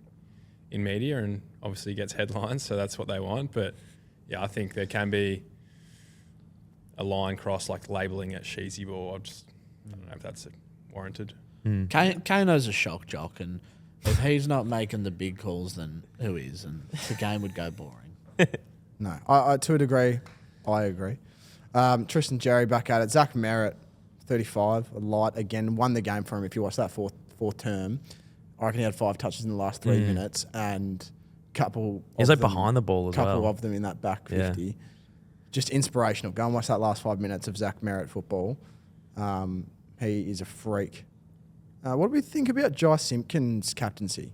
in media, and obviously gets headlines, so that's what they want. But yeah, I think there can be a line crossed, like labelling it cheesy ball. I don't know if that's warranted. Kano's a shock jock, and if he's not making the big calls, then who is? And the game would go boring. No, I to a degree, I agree. Tristan Jerry back at it. Zach Merritt, 35, a light again, won the game for him. If you watch that fourth term, I reckon he had 5 touches in the last 3 minutes, and couple. He's like behind the ball as well. Couple of them in that back 50. Yeah. Just inspirational. Go and watch that last 5 minutes of Zach Merritt football. He is a freak. What do we think about Jai Simpkins' captaincy?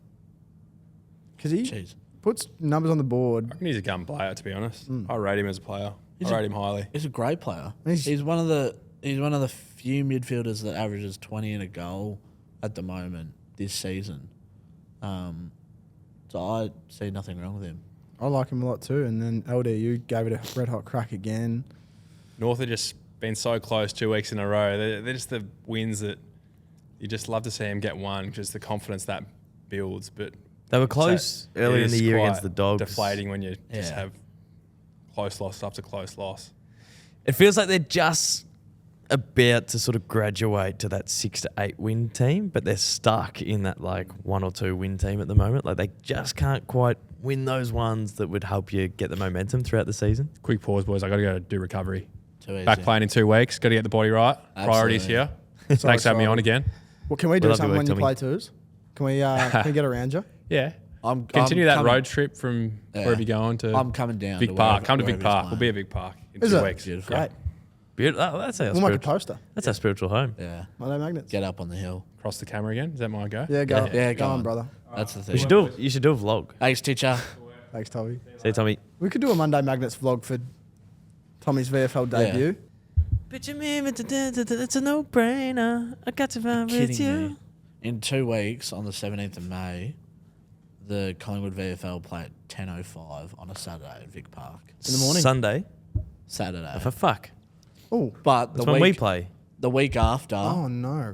Because he puts numbers on the board. I reckon he's a gun player, to be honest. I rate him as a player. I rate him highly. He's a great player. He's one of the few midfielders that averages 20 and a goal at the moment this season. So I see nothing wrong with him. I like him a lot too. And then LDU gave it a red hot crack again. North have just been so close 2 weeks in a row. They're just the wins that you just love to see them get one, because the confidence that builds. But they were close earlier in the year against the Dogs. Deflating when you just have close loss after close loss. It feels like they're just about to sort of graduate to that 6 to 8 win team, but they're stuck in that like 1 or 2 win team at the moment. Like they just can't quite win those ones that would help you get the momentum throughout the season. Quick pause, boys. I got to go do recovery. Too easy. Back playing in 2 weeks. Got to get the body right. Absolutely. Priorities here. Thanks for having me on again. Well, can we do Love your something work, when you Tommy. play twos? Can we get around you? Yeah. I'm Continue that coming- road trip from wherever you're going to. I'm coming down. Big to Park. wherever- Come to Big wherever he's Park. We'll be playing. at Big Park in Is 2 it? weeks. Beautiful. Great. Beautiful. That's our We'll make a spiritual, poster. that's our spiritual home. Yeah. Monday Magnets. Get up on the hill. Cross the camera again. Is that my go? Yeah, go. Yeah, go go on, on. brother. That's the You thing. should do a vlog. Thanks, teacher. Thanks, Tommy. See, Tommy. We could do a Monday Magnets vlog for Tommy's VFL debut. But you mean it's a no-brainer. I got to vibe with Kidding you. me. In 2 weeks, on the 17th of May, the Collingwood VFL play at 10:05 on a Saturday at Vic Park. In the morning. Sunday. Saturday. For fuck. Oh. But That's the when we week, play. the week after, Oh, no.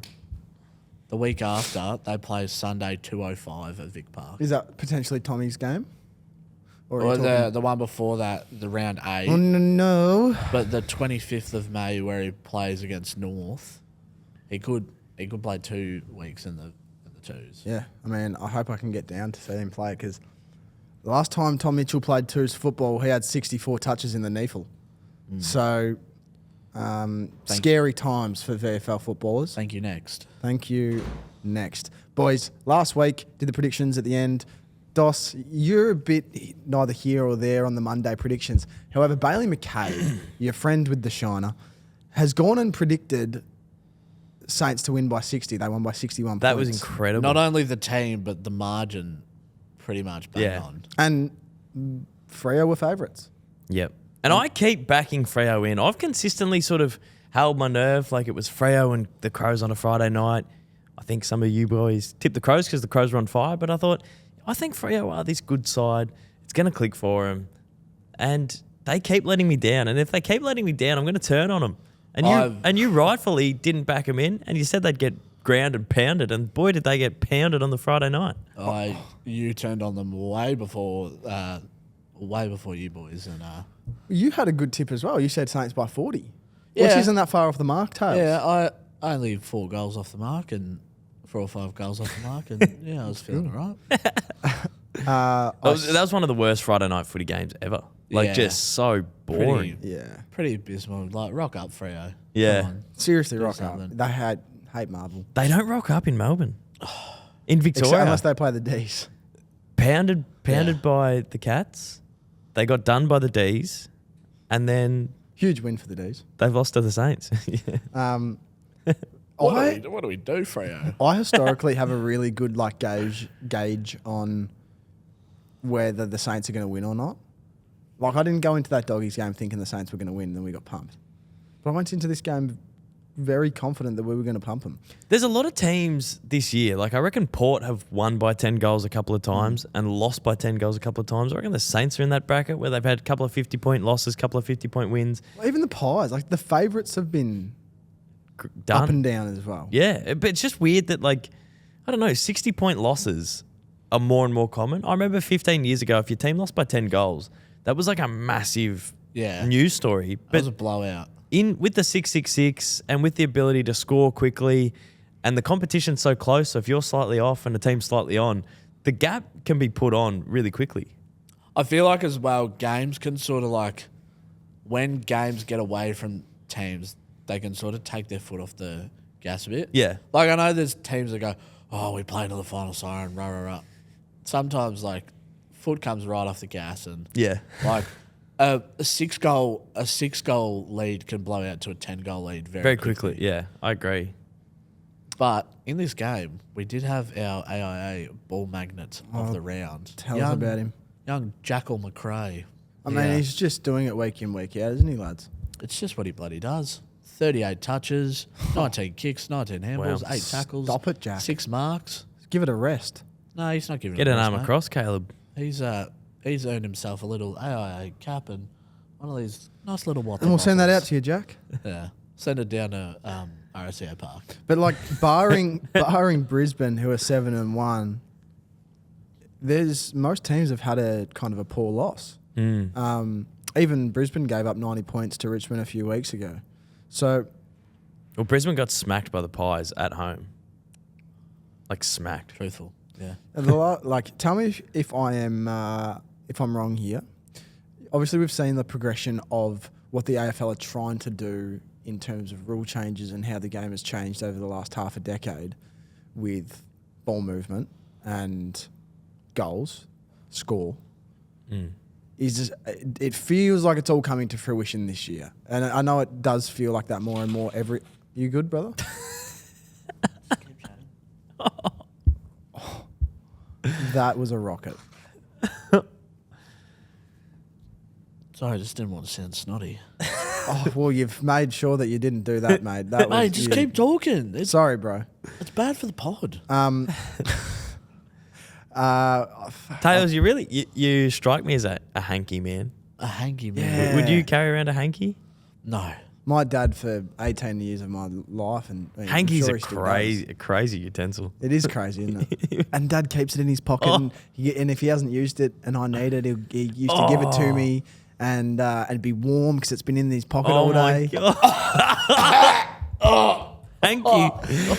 they play Sunday 2:05 at Vic Park. Is that potentially Tommy's game? Or are Or you talking- the one before that, the round 8. Oh, no. But the 25th of May, where he plays against North, he could play 2 weeks in the twos. Yeah, I mean, I hope I can get down to see him play, because the last time Tom Mitchell played twos football, he had 64 touches in the NEFL. So, scary times for VFL footballers. Thank you. Next. Thank you. Next. Boys, last week, did the predictions at the end. Dos, you're a bit neither here or there on the Monday predictions. However, Bailey McKay, your friend with the Shiner, has gone and predicted Saints to win by 60. They won by 61 That points. was incredible. Not only the team, but the margin pretty much bang on. And Freo were favourites. Yep. And I keep backing Freo in. I've consistently sort of held my nerve, like it was Freo and the Crows on a Friday night. I think some of you boys tipped the Crows because the Crows were on fire, but I thought, I think Freo are this good side. It's going to click for them. And they keep letting me down. And if they keep letting me down, I'm going to turn on them. And you rightfully didn't back them in, and you said they'd get ground and pounded, and boy, did they get pounded on the Friday night. You turned on them way before you boys, and You had a good tip as well. You said Saints by 40, which Yeah. isn't that far off the mark, Tails. yeah, I only 4 goals off the mark and 4 or 5 goals off the mark, and yeah, I was feeling all right. That was one of the worst Friday night footy games ever. Like, Yeah. just so boring. Pretty abysmal. Like, rock up, Freo. Yeah. Come on. Seriously, Do rock something. up. They hate Marvel. They don't rock up in Melbourne. In Except Victoria. unless they play the Ds. Pounded by the Cats. They got done by the Ds. And then Huge win for the Ds. they've lost to the Saints. Yeah. What do we do, Freo? I historically have a really good gauge on whether the Saints are going to win or not. Like, I didn't go into that Doggies game thinking the Saints were going to win, and then we got pumped. But I went into this game very confident that we were going to pump them. There's a lot of teams this year. Like, I reckon Port have won by 10 goals a couple of times and lost by 10 goals a couple of times. I reckon the Saints are in that bracket where they've had a couple of 50-point losses, couple of 50-point wins. Well, even the Pies, like the favourites have been Done. up and down as well. Yeah, but it's just weird that, like, I don't know, 60-point losses are more and more common. I remember 15 years ago, if your team lost by 10 goals, that was like a massive news story. That was a blowout. With the 666 and with the ability to score quickly and the competition's so close, so if you're slightly off and the team's slightly on, the gap can be put on really quickly. I feel like as well, games can sort of like, when games get away from teams, they can sort of take their foot off the gas a bit. Yeah. Like, I know there's teams that go, oh, we play to the final siren, rah, rah, rah. Sometimes, like, foot comes right off the gas and, like, a six goal lead can blow out to a 10-goal lead very quickly. Yeah, I agree. But in this game, we did have our AIA ball magnet of the round. Tell us about him. Young Jackal McRae. I mean, he's just doing it week in, week out, isn't he, lads? It's just what he bloody does. 38 touches, 19 kicks, 19 handballs, 8 tackles. Stop it, Jack. 6 marks. Give it a rest. No, he's not giving Get it a an rest, arm mate. across, Caleb. He's earned himself a little AIA cap and one of these nice little water And we'll send that out bottles. to you, Jack. Yeah. Send it down to RSCA Park. But like barring Brisbane, who are 7-1, there's most teams have had a kind of a poor loss. Even Brisbane gave up 90 points to Richmond a few weeks ago. So, Well, Brisbane got smacked by the Pies at home. Like, smacked. Truthful. Yeah. like, tell me if I'm wrong here. Obviously, we've seen the progression of what the AFL are trying to do in terms of rule changes and how the game has changed over the last half a decade with ball movement and goals, score. It feels like it's all coming to fruition this year. And I know it does feel like that more and more every... You good, brother? That was a rocket. Sorry, I just didn't want to sound snotty. Oh, well, you've made sure that you didn't do that, mate. That was, Mate, just keep talking. Sorry, bro. It's bad for the pod. Tails, you strike me as a hanky man. A hanky man. Yeah. Would you carry around a hanky? No. My dad for 18 years of my life, and I'm Hanky's sure a he still does. crazy utensil. It is crazy, isn't it? And Dad keeps it in his pocket, and if he hasn't used it and I need it, he used to give it to me, and it'd be warm because it's been in his pocket all day. Hanky.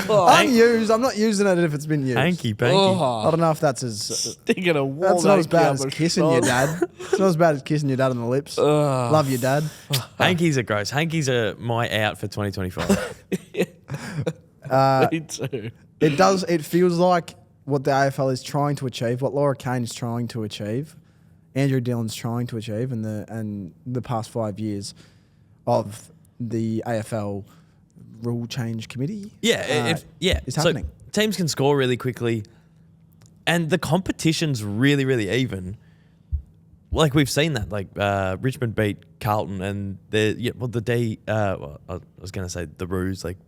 Unused. I'm not using it if it's been used. Hanky panky. I don't know if that's as... Sticking a warm That's not as bad hanky as up a kissing your shoulder. dad. It's not as bad as kissing your dad on the lips. Love you, Dad. Hankies are gross. Hankies are my out for 2025. Me too. It does. It feels like what the AFL is trying to achieve, what Laura Kane is trying to achieve, Andrew Dillon's trying to achieve in the past 5 years of the AFL rule change committee. It's happening. So teams can score really quickly, and the competition's really, really even. Like, we've seen that. Like, Richmond beat Carlton, and I was going to say the Roos, like,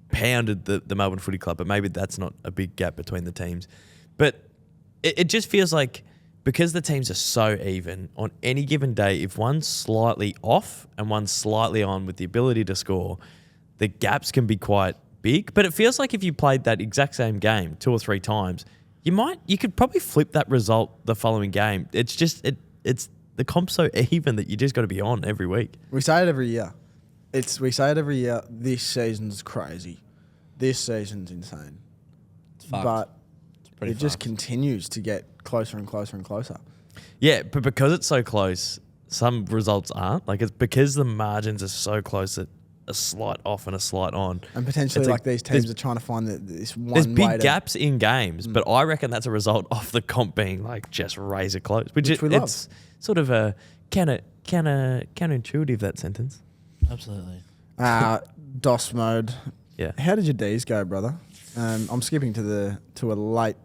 pounded the Melbourne Footy Club, but maybe that's not a big gap between the teams. But it just feels like, because the teams are so even, on any given day, if one's slightly off and one's slightly on with the ability to score, the gaps can be quite big. But it feels like if you played that exact same game 2 or 3 times, you could probably flip that result the following game. It's just it's the comp's so even that you just got to be on every week. We say it every year. We say it every year. This season's crazy. This season's insane. It's fucked. But It's pretty it just fucked. continues to get closer and closer and closer. Yeah, but because it's so close, some results aren't. Like, it's because the margins are so close that a slight off and a slight on. And potentially, It's like these teams there's- are trying to find this one There's way big to... gaps in games, but I reckon that's a result of the comp being like just razor close, which we love. it's sort of a counterintuitive, that sentence. Absolutely. DOS mode. Yeah. How did your D's go, brother? I'm skipping to a late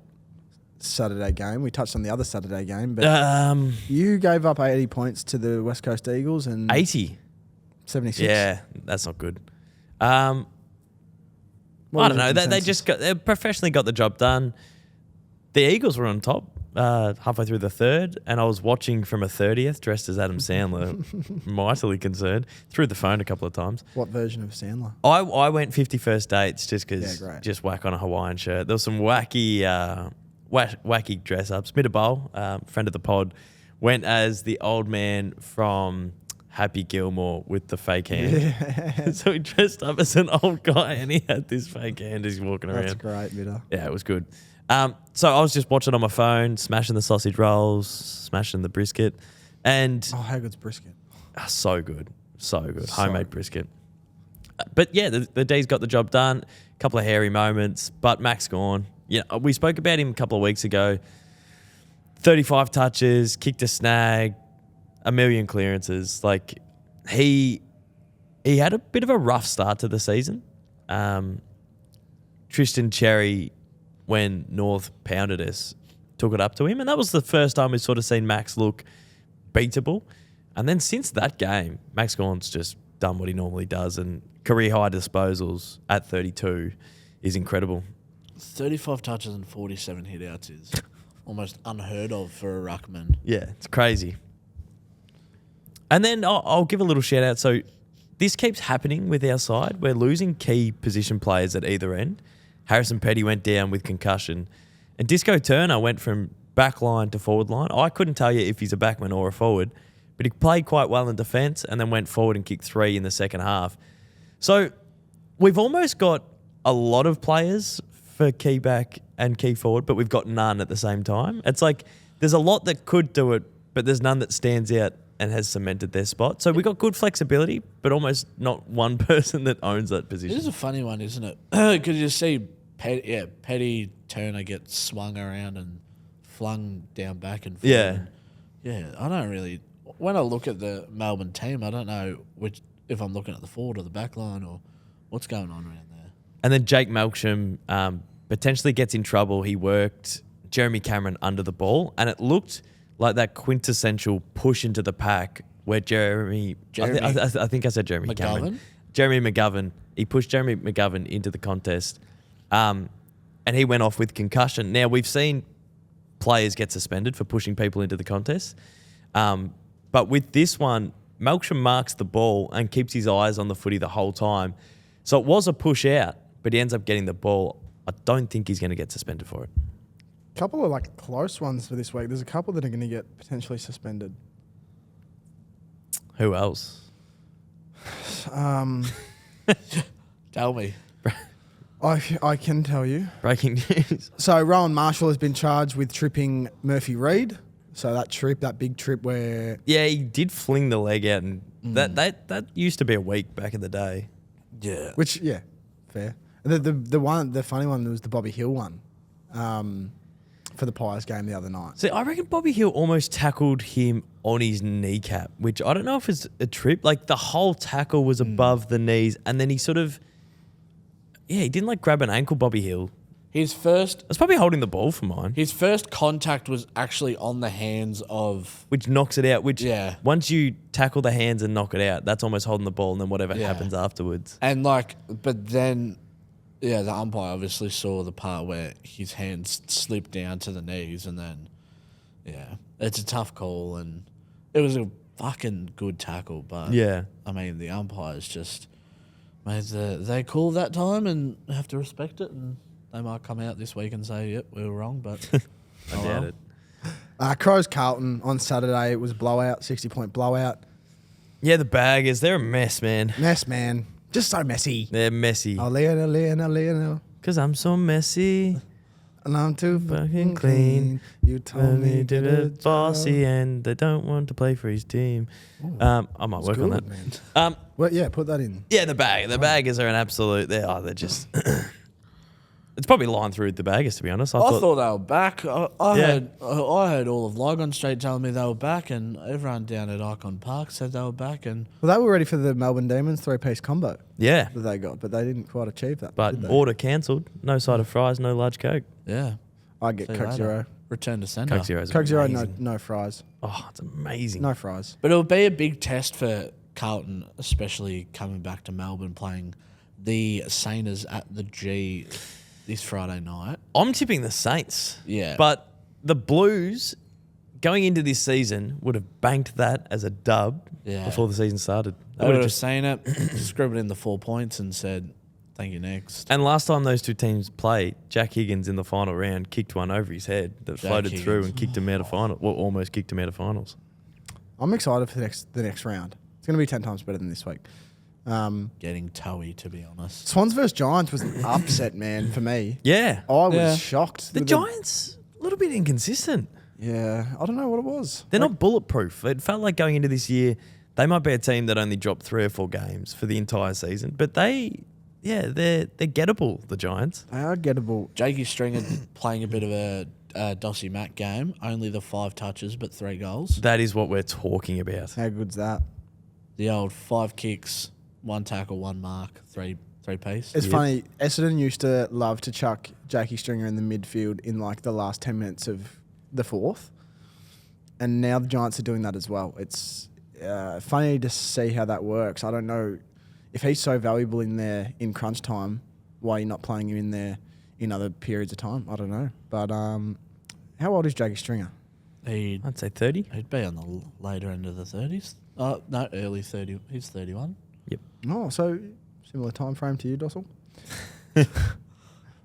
Saturday game. We touched on the other Saturday game, but you gave up 80 points to the West Coast Eagles and 80. 76. Yeah, that's not good. I don't know. They professionally got the job done. The Eagles were on top halfway through the third, and I was watching from a 30th dressed as Adam Sandler, mightily concerned. Threw the phone a couple of times. What version of Sandler? I went 51st dates just because just whack on a Hawaiian shirt. There was some wacky dress ups. Midabole, friend of the pod, went as the old man from Happy Gilmore with the fake hand. Yeah. So he dressed up as an old guy and he had this fake hand as he's walking around. That's great, Midda. Yeah, it was good. So I was just watching on my phone, smashing the sausage rolls, smashing the brisket. And how good's brisket? So good. So good. Homemade brisket. But yeah, the D's got the job done. A couple of hairy moments, but Max Gawn. Yeah, we spoke about him a couple of weeks ago. 35 touches, kicked a snag, a million clearances. Like he had a bit of a rough start to the season. Tristan Cherry, when North pounded us, took it up to him, and that was the first time we've sort of seen Max look beatable. And then since that game, Max Gawn's just done what he normally does, and career high disposals at 32 is incredible. 35 touches and 47 hit-outs is almost unheard of for a ruckman. Yeah, it's crazy. And then I'll give a little shout out. So this keeps happening with our side. We're losing key position players at either end. Harrison Petty went down with concussion, and Disco Turner went from back line to forward line. I couldn't tell you if he's a backman or a forward, but he played quite well in defence and then went forward and kicked 3 in the second half. So we've almost got a lot of players for key back and key forward, but we've got none at the same time. It's like there's a lot that could do it, but there's none that stands out and has cemented their spot. So we've got good flexibility, but almost not one person that owns that position. It is a funny one, isn't it? Because you see Petty Turner get swung around and flung down back and forth. Yeah. Yeah, I don't really... When I look at the Melbourne team, I don't know if I'm looking at the forward or the back line or what's going on around there. And then Jake Melksham potentially gets in trouble. He worked Jeremy Cameron under the ball, and it looked like that quintessential push into the pack where Jeremy I think I said Jeremy Cameron. Jeremy McGovern. He pushed Jeremy McGovern into the contest, and he went off with concussion. Now, we've seen players get suspended for pushing people into the contest, but with this one, Melksham marks the ball and keeps his eyes on the footy the whole time. So it was a push out, but he ends up getting the ball. I don't think he's going to get suspended for it. A couple of close ones for this week. There's a couple that are going to get potentially suspended. Who else? Tell me. I can tell you. Breaking news. So Rowan Marshall has been charged with tripping Murphy Reid. So that big trip where... Yeah, he did fling the leg out, and that used to be a week back in the day. Yeah. Which, yeah, fair. The funny one was the Bobby Hill one. For the Pies game the other night. See, I reckon Bobby Hill almost tackled him on his kneecap, which I don't know if it's a trip. Like, the whole tackle was above the knees, and then he sort of... Yeah, he didn't, grab an ankle, Bobby Hill. His first... It's probably holding the ball for mine. His first contact was actually on the hands of... Which knocks it out, once you tackle the hands and knock it out, that's almost holding the ball, and then whatever happens afterwards. And, but then... Yeah, the umpire obviously saw the part where his hands slipped down to the knees, and then, it's a tough call, and it was a fucking good tackle, but I mean, the umpires just made they call that time and have to respect it, and they might come out this week and say, "Yep, we were wrong," but I doubt it. Crows Carlton on Saturday. It was a blowout, 60-point blowout. Yeah, the Baggers, they're a mess, man. Mess, man. Just so messy. They're messy. Oh, Lionel. Because I'm so messy. And I'm too fucking clean. You told me to the bossy and they don't want to play for his team. I might work on that. Man. Well, yeah, put that in. Yeah, the Baggers are an absolute... They're just... It's probably lying through the Baggers, to be honest. I thought they were back. I heard all of Lygon Street telling me they were back, and everyone down at Icon Park said they were back. And well, they were ready for the Melbourne Demons 3-piece combo. Yeah. That they got, but they didn't quite achieve that. But order cancelled. No side of fries, no large Coke. Yeah. I get See you Coke later. Zero. Return to sender. Coke Zero's Coke Zero, amazing. no fries. Oh, it's amazing. No fries. But it'll be a big test for Carlton, especially coming back to Melbourne, playing the Sainers at the G this Friday night. I'm tipping the Saints. Yeah. But the Blues, going into this season, would have banked that as a dub Yeah. before the season started. They would have just seen it, scribbled in the 4 points and said, thank you, next. And last time those two teams played, Jack Higgins in the final round kicked one over his head that Jack floated through Higgins. and kicked him out of final. Well, almost kicked him out of finals. I'm excited for the next round. It's going to be 10 times better than this week. Getting toey, to be honest. Swans versus Giants was an upset, man, for me. Yeah. I was Yeah. shocked. The with Giants, a little bit inconsistent. Yeah, I don't know what it was. They're not bulletproof. It felt like going into this year, they might be a team that only dropped 3 or 4 games for the entire season. But they're gettable, the Giants. They are gettable. Jakey Stringer playing a bit of a Dossie Mack game. Only the 5 touches, but 3 goals. That is what we're talking about. How good's that? The old 5 kicks, 1 tackle, 1 mark, 3 piece. It's funny. Essendon used to love to chuck Jackie Stringer in the midfield in like the last 10 minutes of the fourth. And now the Giants are doing that as well. It's funny to see how that works. I don't know if he's so valuable in there in crunch time, why you're not playing him in there in other periods of time. I don't know. But how old is Jackie Stringer? I'd say 30. He'd be on the later end of the 30s. No, early 30. He's 31. Yep. Oh, so similar time frame to you, Dossel.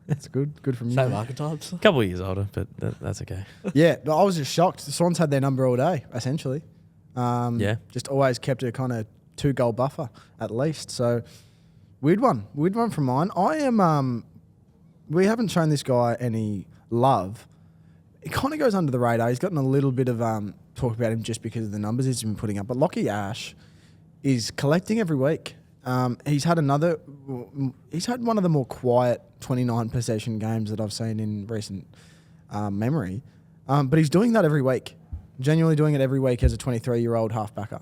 That's good. Good from you. Same archetypes. A couple of years older, but that's okay. Yeah, but I was just shocked. The Swans had their number all day, essentially. Yeah. Just always kept a kind of 2-goal buffer at least. So weird one from mine. I am. We haven't shown this guy any love. It kind of goes under the radar. He's gotten a little bit of talk about him just because of the numbers he's been putting up. But Lockie Ash is collecting every week. He's had one of the more quiet 29 possession games that I've seen in recent memory. But he's doing that every week. Genuinely doing it every week as a 23-year-old halfbacker.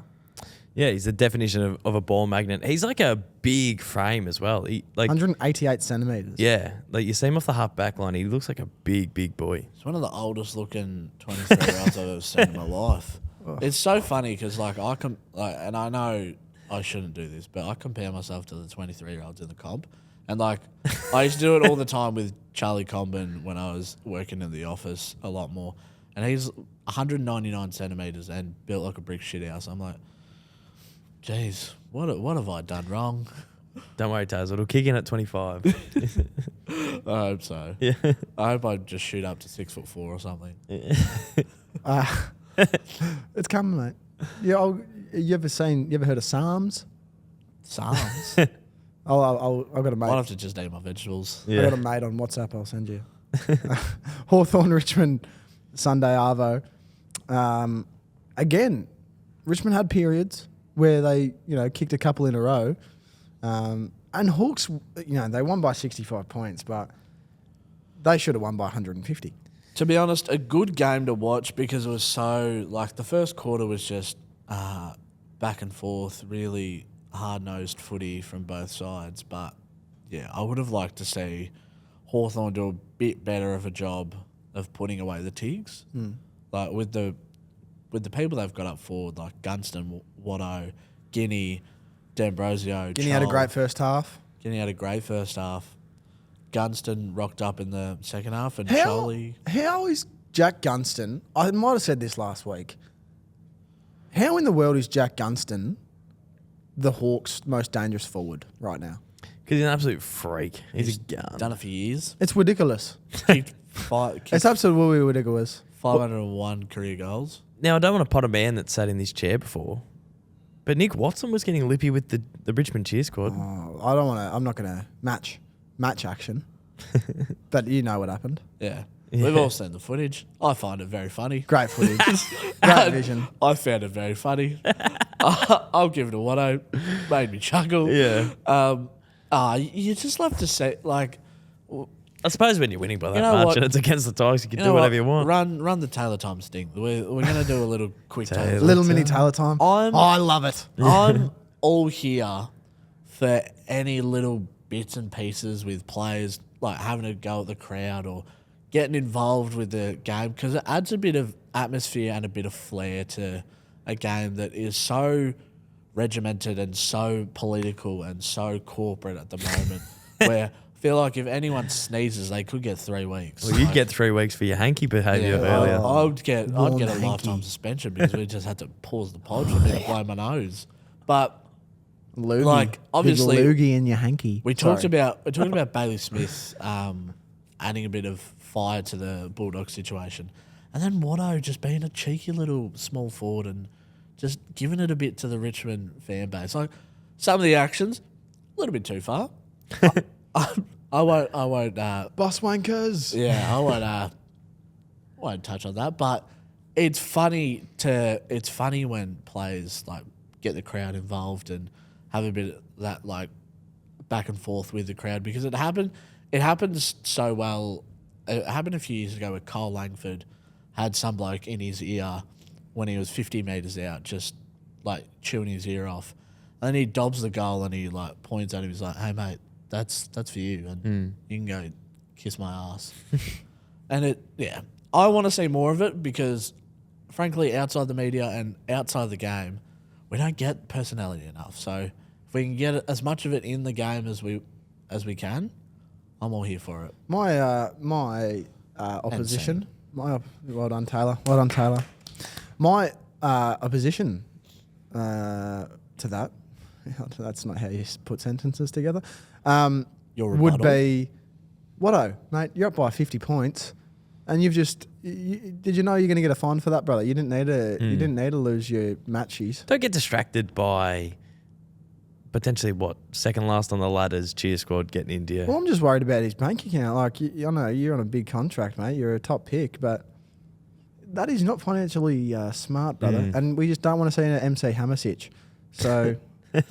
Yeah, he's the definition of a ball magnet. He's like a big frame as well. He, like 188 centimetres. Yeah, like you see him off the half back line. He looks like a big boy. He's one of the oldest looking 23-year-olds I've ever seen in my life. It's so funny because and I know I shouldn't do this, but I compare myself to the 23-year-olds in the comp. And like, I used to do it all the time with Charlie Comben when I was working in the office a lot more. And he's 199 centimetres and built like a brick shithouse. I'm like, geez, what have I done wrong? Don't worry, Taz. It'll kick in at 25. I hope so. Yeah. I hope I just shoot up to 6'4" or something. It's coming, mate. Yeah, you ever heard of Psalms? Psalms. I've got a mate. I'll have to just name my vegetables. I got a mate on WhatsApp. I'll send you. Hawthorn, Richmond, Sunday Arvo. Again, Richmond had periods where they, kicked a couple in a row, and Hawks, they won by 65 points, but they should have won by 150. To be honest, a good game to watch because it was so, the first quarter was just back and forth, really hard-nosed footy from both sides. But, yeah, I would have liked to see Hawthorn do a bit better of a job of putting away the Tigs. Like, with the people they've got up forward, like Gunston, Watto, Guinea, D'Ambrosio, Guinea had a great first half. Gunston rocked up in the second half, and How Cholly. How is Jack Gunston? I might have said this last week. How in the world is Jack Gunston the Hawks' most dangerous forward right now? Because he's an absolute freak. He's a gun. Done it for years. It's ridiculous. Kicked It's absolutely ridiculous. 501 career goals. Now, I don't want to pot a man that sat in this chair before, but N.Watson was getting lippy with the Richmond cheer squad. Oh, I don't want to. I'm not going to match action. But you know what happened. Yeah. We've all seen the footage. I find it very funny. Great footage. Great vision. I found it very funny. I'll give it a 1-0. Made me chuckle. Yeah. You just love to say, I suppose when you're winning by that know much what? and it's against the Tigers, you can do whatever you want. Run the Taylor time sting. We're going to do a little quick Taylor. Little mini Taylor time. I love it. I'm all here for any little bits and pieces with players having a go at the crowd or getting involved with the game because it adds a bit of atmosphere and a bit of flair to a game that is so regimented and so political and so corporate at the moment where I feel like if anyone sneezes, they could get 3 weeks. Well, you'd get 3 weeks for your hanky behaviour earlier. I'd get a lifetime suspension because we just had to pause the pod for me to blow my nose. But Loogie. like obviously, big loogie in your hanky. we talked about Bailey Smith adding a bit of fire to the Bulldogs situation, and then Watto just being a cheeky little small forward and just giving it a bit to the Richmond fan base. Like some of the actions, a little bit too far. I won't. Boss wankers. Yeah, I won't touch on that. But it's funny when players like get the crowd involved and have a bit of that like back and forth with the crowd because it happened so well. It happened a few years ago where Cole Langford had some bloke in his ear when he was 50 metres out, just like chewing his ear off. And then he dobs the goal and he like points at him. He's like, "Hey mate, that's for you, and you can go kiss my ass." And I want to see more of it because, frankly, outside the media and outside the game, we don't get personality enough. So if we can get as much of it in the game as we can, I'm all here for it. My opposition. Well done, Taylor. Well done, Taylor. My opposition to that. That's not how you put sentences together. Would be, Watto, mate, you're up by 50 points, and you've just. Did you know you're going to get a fine for that, brother? You didn't need to. You didn't need to lose your matches. Don't get distracted by potentially second last on the ladder's cheer squad getting India. Well, I'm just worried about his bank account. Like, I know you're on a big contract, mate. You're a top pick, but that is not financially smart, brother. And we just don't want to see an MC Hammerstitch. So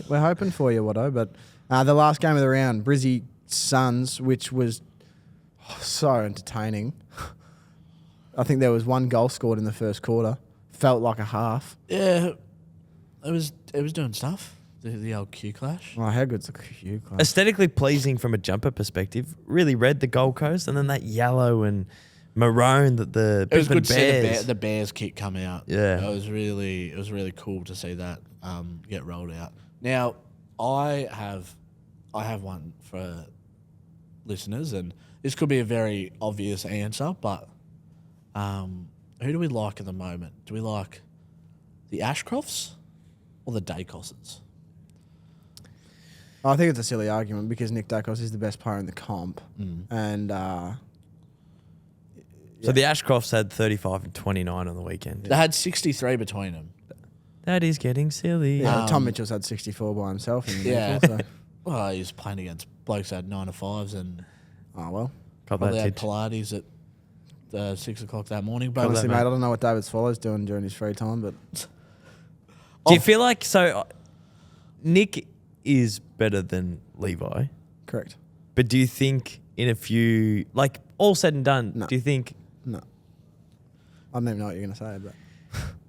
we're hoping for you, Watto. But the last game of the round, Brizzy Suns, which was so entertaining. I think there was one goal scored in the first quarter. Felt like a half. Yeah, it was doing stuff. The old Q clash. Oh, how good's the Q clash? Aesthetically pleasing from a jumper perspective. Really red the Gold Coast, and then that yellow and maroon that the it was good Bears. to see the Bears kick come out. Yeah, it was really cool to see that get rolled out. Now I have one for listeners, and this could be a very obvious answer, but who do we like at the moment? Do we like the Ashcrofts or the Dacosses? I think it's a silly argument because Nick Dacos is the best player in the comp. And so the Ashcrofts had 35 and 29 on the weekend. They had 63 between them. That is getting silly. Yeah, Tom Mitchell's had 64 by himself. In the Yeah. middle, so. Well, he was playing against blokes that had 9 to 5s and Oh, well. probably had Pilates at 6 o'clock that morning. But Honestly, mate, I don't know what David Swallow's doing during his free time, but... Do you feel like... So, Nick is better than Levi. Correct. But do you think in a few... Like, all said and done, No. do you think... No. I don't even know what you're going to say, but...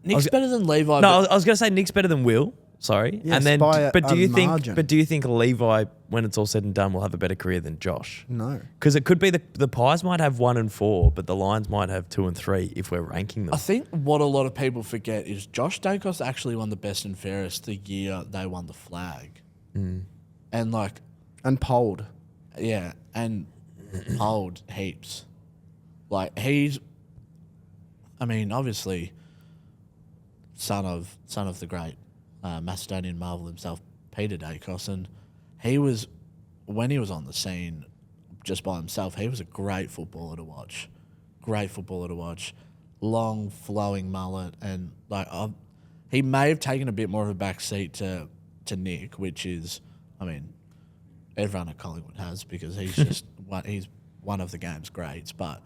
Nick's better than Levi. No, I was going to say Nick's better than Will. Sorry. Yes, and then, by but do a you think? margin. But do you think Levi, when it's all said and done, will have a better career than Josh? No. Because it could be the Pies might have 1 and 4, but the Lions might have 2 and 3 if we're ranking them. I think what a lot of people forget is Josh Dacos actually won the best and fairest the year they won the flag. And like... And polled. Yeah, and polled heaps. Like, he's... I mean, obviously, son of the great Macedonian marvel himself, Peter Dacos, and he was, when he was on the scene just by himself, he was a great footballer to watch. Long, flowing mullet, and like he may have taken a bit more of a back seat to Nick, which is, I mean, everyone at Collingwood has, because he's just he's one of the game's greats. But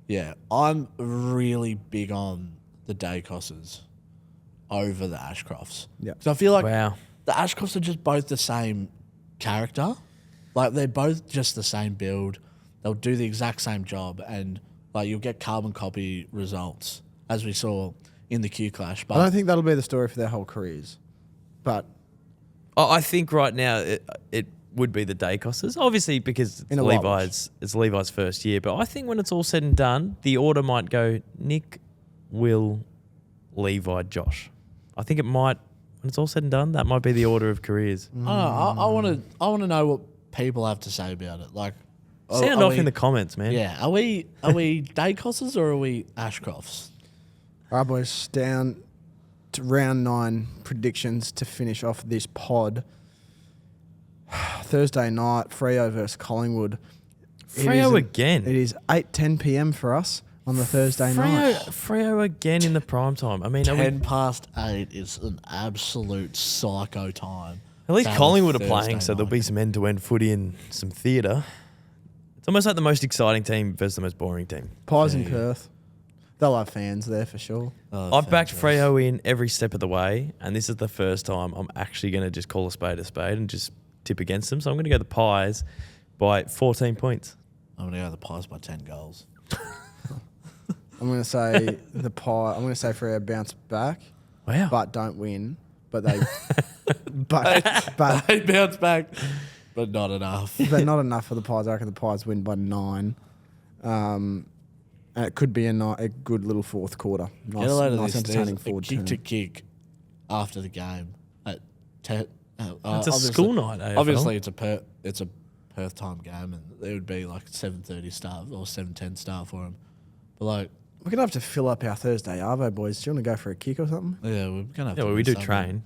yeah, I'm really big on the Dacosses over the Ashcrofts. Yeah. So I feel like Wow. the Ashcrofts are just both the same character. Like, they're both just the same build. They'll do the exact same job, and like, you'll get carbon copy results, as we saw in the Q clash. But I don't think that'll be the story for their whole careers. But I think right now it would be the Dacosses, obviously because In a while. it's Levi's first year. But I think when it's all said and done, the order might go Nick, Will, Levi, Josh. I think it might, when it's all said and done, that might be the order of careers. I want to know what people have to say about it. Like, Sound off in the comments, man. Yeah, are we Dacosses or are we Ashcrofts? All right, boys, down to round 9 predictions to finish off this pod. Thursday night, Freo versus Collingwood. Freo again. It is 8:10 p.m. for us on the Thursday night. Freo again in the prime time. I mean, 8 is an absolute psycho time. at least That Collingwood are Thursday playing, so there'll be night. some end-to-end footy and some theatre. It's almost like the most exciting team versus the most boring team. Pies in Perth. They'll have fans there for sure. I've backed Freo in every step of the way, and this is the first time I'm actually going to just call a spade and just tip against them. So I'm going to go the Pies by 14 points. I'm going to go the Pies by 10 goals. I'm going to say I'm going to say Freo bounce back, Wow. but don't win. But they, but They bounce back, but not enough. but not enough for the Pies. I reckon the Pies win by 9. And it could be a good little fourth quarter. Get a load of Nice this. entertaining There's a forward kick turn. to kick after the game at It's a obviously- school night, AFL. Obviously, it's a Perth time game, and there would be like 7:30 start or 7:10 start for them. But like, We're gonna have to fill up our Thursday Arvo, boys. Do you want to go for a kick or something? yeah, we're gonna have Yeah, to. well, we do do something. train.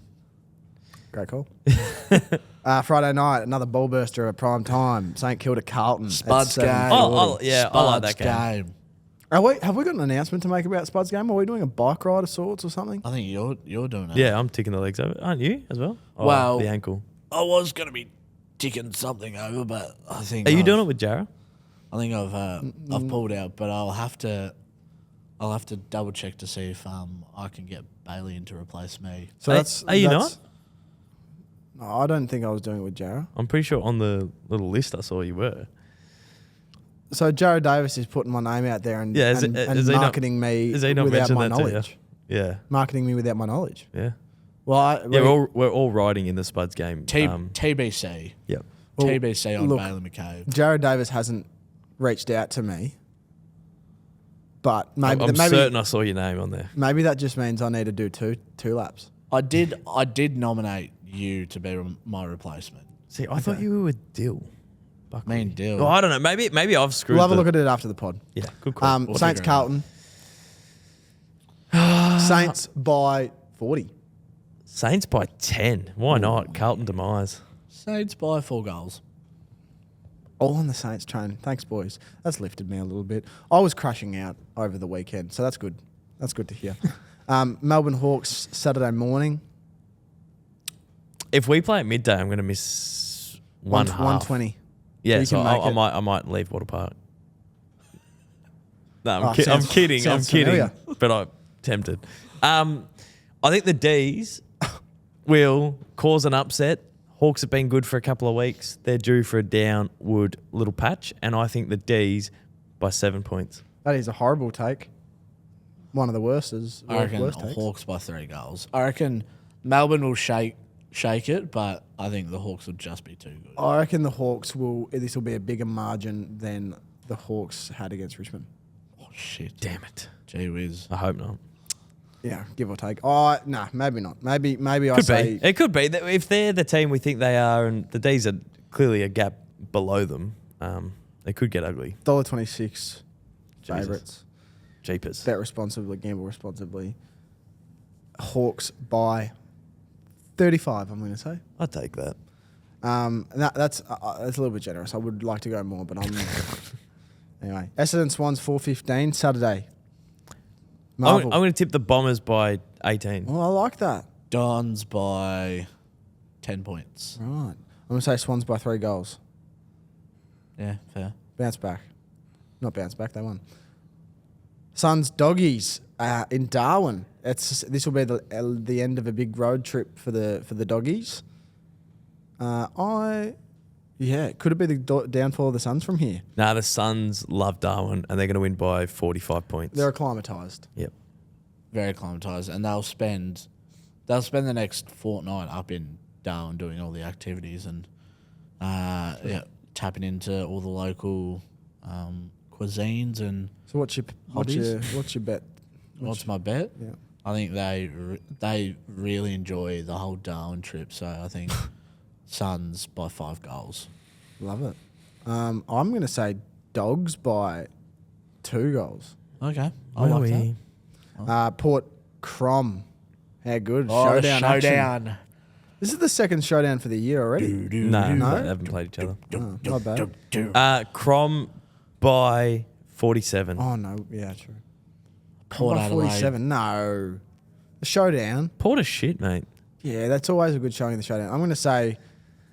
Great call. Friday night, another ball burster at prime time. St Kilda Carlton. at Spuds game. 7:40. I like that game. Have we got an announcement to make about Spuds game? Are we doing a bike ride of sorts or something? I think you're doing it. Yeah, I'm ticking the legs over. Aren't you as well? Oh, Well- the ankle. I was gonna be ticking something over, but I think Are you doing it with Jarrah? I think I've pulled out, but I'll have to double check to see if I can get Bailey in to replace me. So Are you not? No, I don't think I was doing it with Jarrah. I'm pretty sure on the little list I saw you were. So Jared Davis is putting my name out there and, Yeah, is and, it- and is he not- marketing me Has he not without mentioned my that to you? knowledge. Yeah, Marketing me without my knowledge. yeah. Well, We're all riding in the Spuds game. TBC. Yeah. Well, TBC on look, Bailey McCabe. Jared Davis hasn't reached out to me, but maybe I'm certain I saw your name on there. maybe that just means I need to do two laps. I did nominate you to be my replacement. See, I thought you were with Dill. Me and Dill. Oh, I don't know. Maybe I've screwed. We'll have a look at it after the pod. Yeah, good call. Saints Carlton. Saints by 40. Saints by 10. Why not? Carlton demise. Saints by 4 goals. All on the Saints train. Thanks, boys. That's lifted me a little bit. I was crashing out over the weekend, so that's good. That's good to hear. Melbourne Hawks Saturday morning. If we play at midday, I'm going to miss one half. 120. Yeah, You so can make it. I might leave Water Park. No, I'm sounds- kidding. I'm sounds kidding. familiar. But I'm tempted. I think the D's will cause an upset. Hawks have been good for a couple of weeks. They're due for a downward little patch, and I think the D's by 7 points. That is a horrible take. One of the worst is I reckon worst takes. Hawks by 3 goals. I reckon Melbourne will shake it, but I think the Hawks will just be too good. I reckon the Hawks will. This will be a bigger margin than the Hawks had against Richmond. Oh shit! Damn it. Gee whiz. I hope not. Yeah, give or take. Oh, nah, maybe not. Maybe I Could say be. It could be. If they're the team we think they are and the D's are clearly a gap below them, they could get ugly. $1.26 favourites. Jeepers. Bet responsibly, gamble responsibly. Hawks by 35, I'm going to say. I'd take that. That's a little bit generous. I would like to go more, but I'm... Anyway, Essendon Swans 4:15 Saturday. I'm Marvel. going to tip the Bombers by 18. Oh, I like that. Dons by 10 points. Right. I'm going to say Swans by 3 goals. Yeah, fair. Bounce back. Not bounce back, they won. Suns Doggies in Darwin. This will be the end of a big road trip for the Doggies. Could it be the downfall of the Suns from here? Nah, the Suns love Darwin and they're going to win by 45 points. They're acclimatised. Yep. Very acclimatised, and they'll spend the next fortnight up in Darwin doing all the activities, and tapping into all the local cuisines and So what's your bet? what's my bet? Yeah. I think they really enjoy the whole Darwin trip, so I think Suns by 5 goals. Love it. I'm going to say Dogs by 2 goals. Okay, I like that. Port Crom. How good. Oh, Showdown action. showdown. This is the second showdown for the year already. No, No? they haven't played each other. Oh, not bad. Crom by 47. Oh, no. Yeah, true. Port By Adelaide. 47. No. The showdown. Port is shit, mate. Yeah, that's always a good showing in the showdown. I'm going to say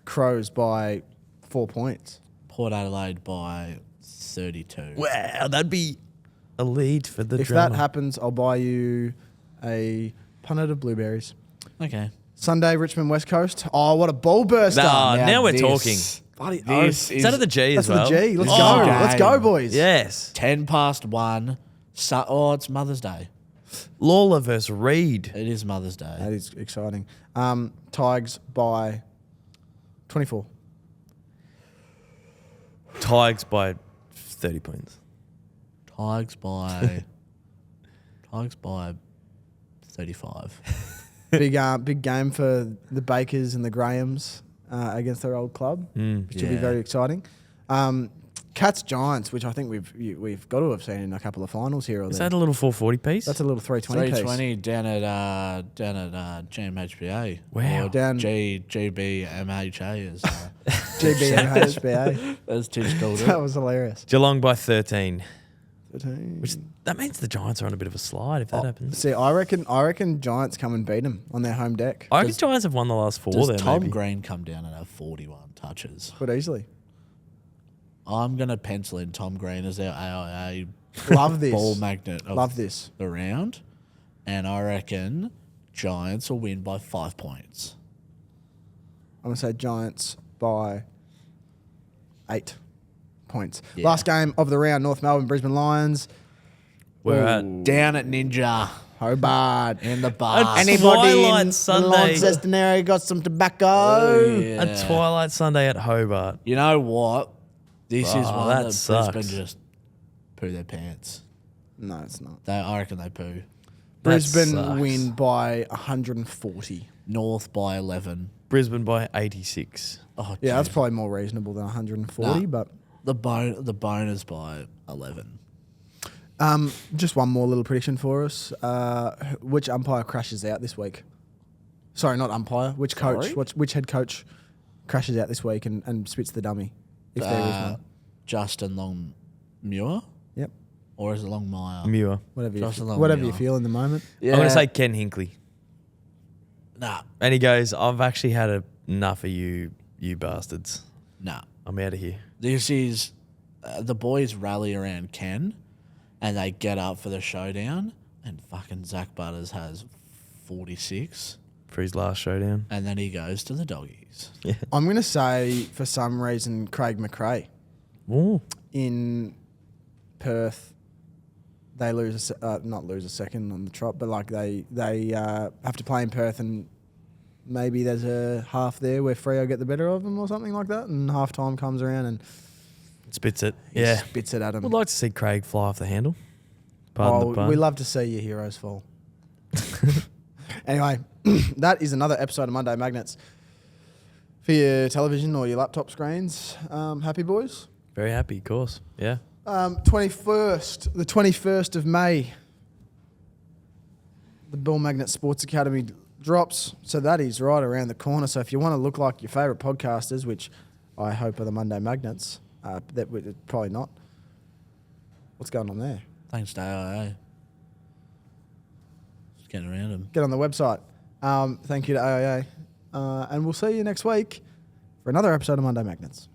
Crows by 4 points. Port Adelaide by 32. Wow, that'd be a lead for the If drama. that happens, I'll buy you a punnet of blueberries. Okay. Sunday, Richmond West Coast. Oh, what a ball burster. Now we're talking. Bloody This Is that at the G That's as well? the G. Let's This go. is a Let's game. go, boys. Yes. 10 past 1. It's Mother's Day. Lawler versus Reed. It is Mother's Day. That is exciting. Tigers by 24. Tigers by 30 points. Tigers by 35. Big game for the Bakers and the Grahams against their old club, which will be Yeah. very exciting. Cats Giants, which I think we've got to have seen in a couple of finals here or Is there. that a little 440 piece? That's a little 320 piece. 320 down at GMHBA. Wow. Or Down- GBMHA is GBMHBA. as Tish called That it. was hilarious. Geelong by 13. 13. Which that means the Giants are on a bit of a slide if that happens. See, I reckon Giants come and beat them on their home deck. I reckon Giants have won the last 4 Does there, Tom maybe. Green come down and have 41 touches? Quite easily. I'm going to pencil in Tom Green as our AIA Love this. ball magnet of Love this. the round. And I reckon Giants will win by 5 points. I'm going to say Giants by 8 points. Yeah. Last game of the round, North Melbourne, Brisbane Lions. We're at Down at Ninja Hobart. in the bar. Twilight Sunday. Launceston area got some tobacco? a Twilight Sunday at Hobart. You know what? This is Oh, one that that sucks. Brisbane just poo their pants. No, it's not. I reckon they poo. Brisbane sucks. win by 140. North by 11. Brisbane by 86. Oh, Yeah, that's geez. probably more reasonable than 140, Nah. but the bonus by 11. just one more little prediction for us. Which umpire crashes out this week? Sorry, not umpire. Which coach? Sorry? Which head coach crashes out this week and spits the dummy? If there is one. Justin Longmuir? Yep. Or is it Longmire? Muir. Whatever Just a little whatever you Muir. feel in the moment. Yeah. I'm going to say Ken Hinkley. Nah. And he goes, I've actually had enough of you bastards. Nah. I'm out of here. This is the boys rally around Ken and they get up for the showdown and fucking Zach Butters has 46 For his last showdown. and then he goes to the doggies. Yeah. I'm going to say, for some reason, Craig McRae. Ooh. In Perth, they not lose a second on the trot, but like they have to play in Perth, and maybe there's a half there where Freo get the better of them or something like that, and half time comes around and Spits it. he Yeah. spits it at them. Would like to see Craig fly off the handle. Pardon the pun. We love to see your heroes fall. Anyway, that is another episode of Monday Magnets for your television or your laptop screens. Happy boys? Very happy, of course. Yeah. The 21st of May, the Ball Magnet Sports Academy drops. So that is right around the corner. So if you want to look like your favourite podcasters, which I hope are the Monday Magnets, probably not. What's going on there? Thanks to AIA. Just getting around them. Get on the website. Thank you to AIA. And we'll see you next week for another episode of Monday Magnets.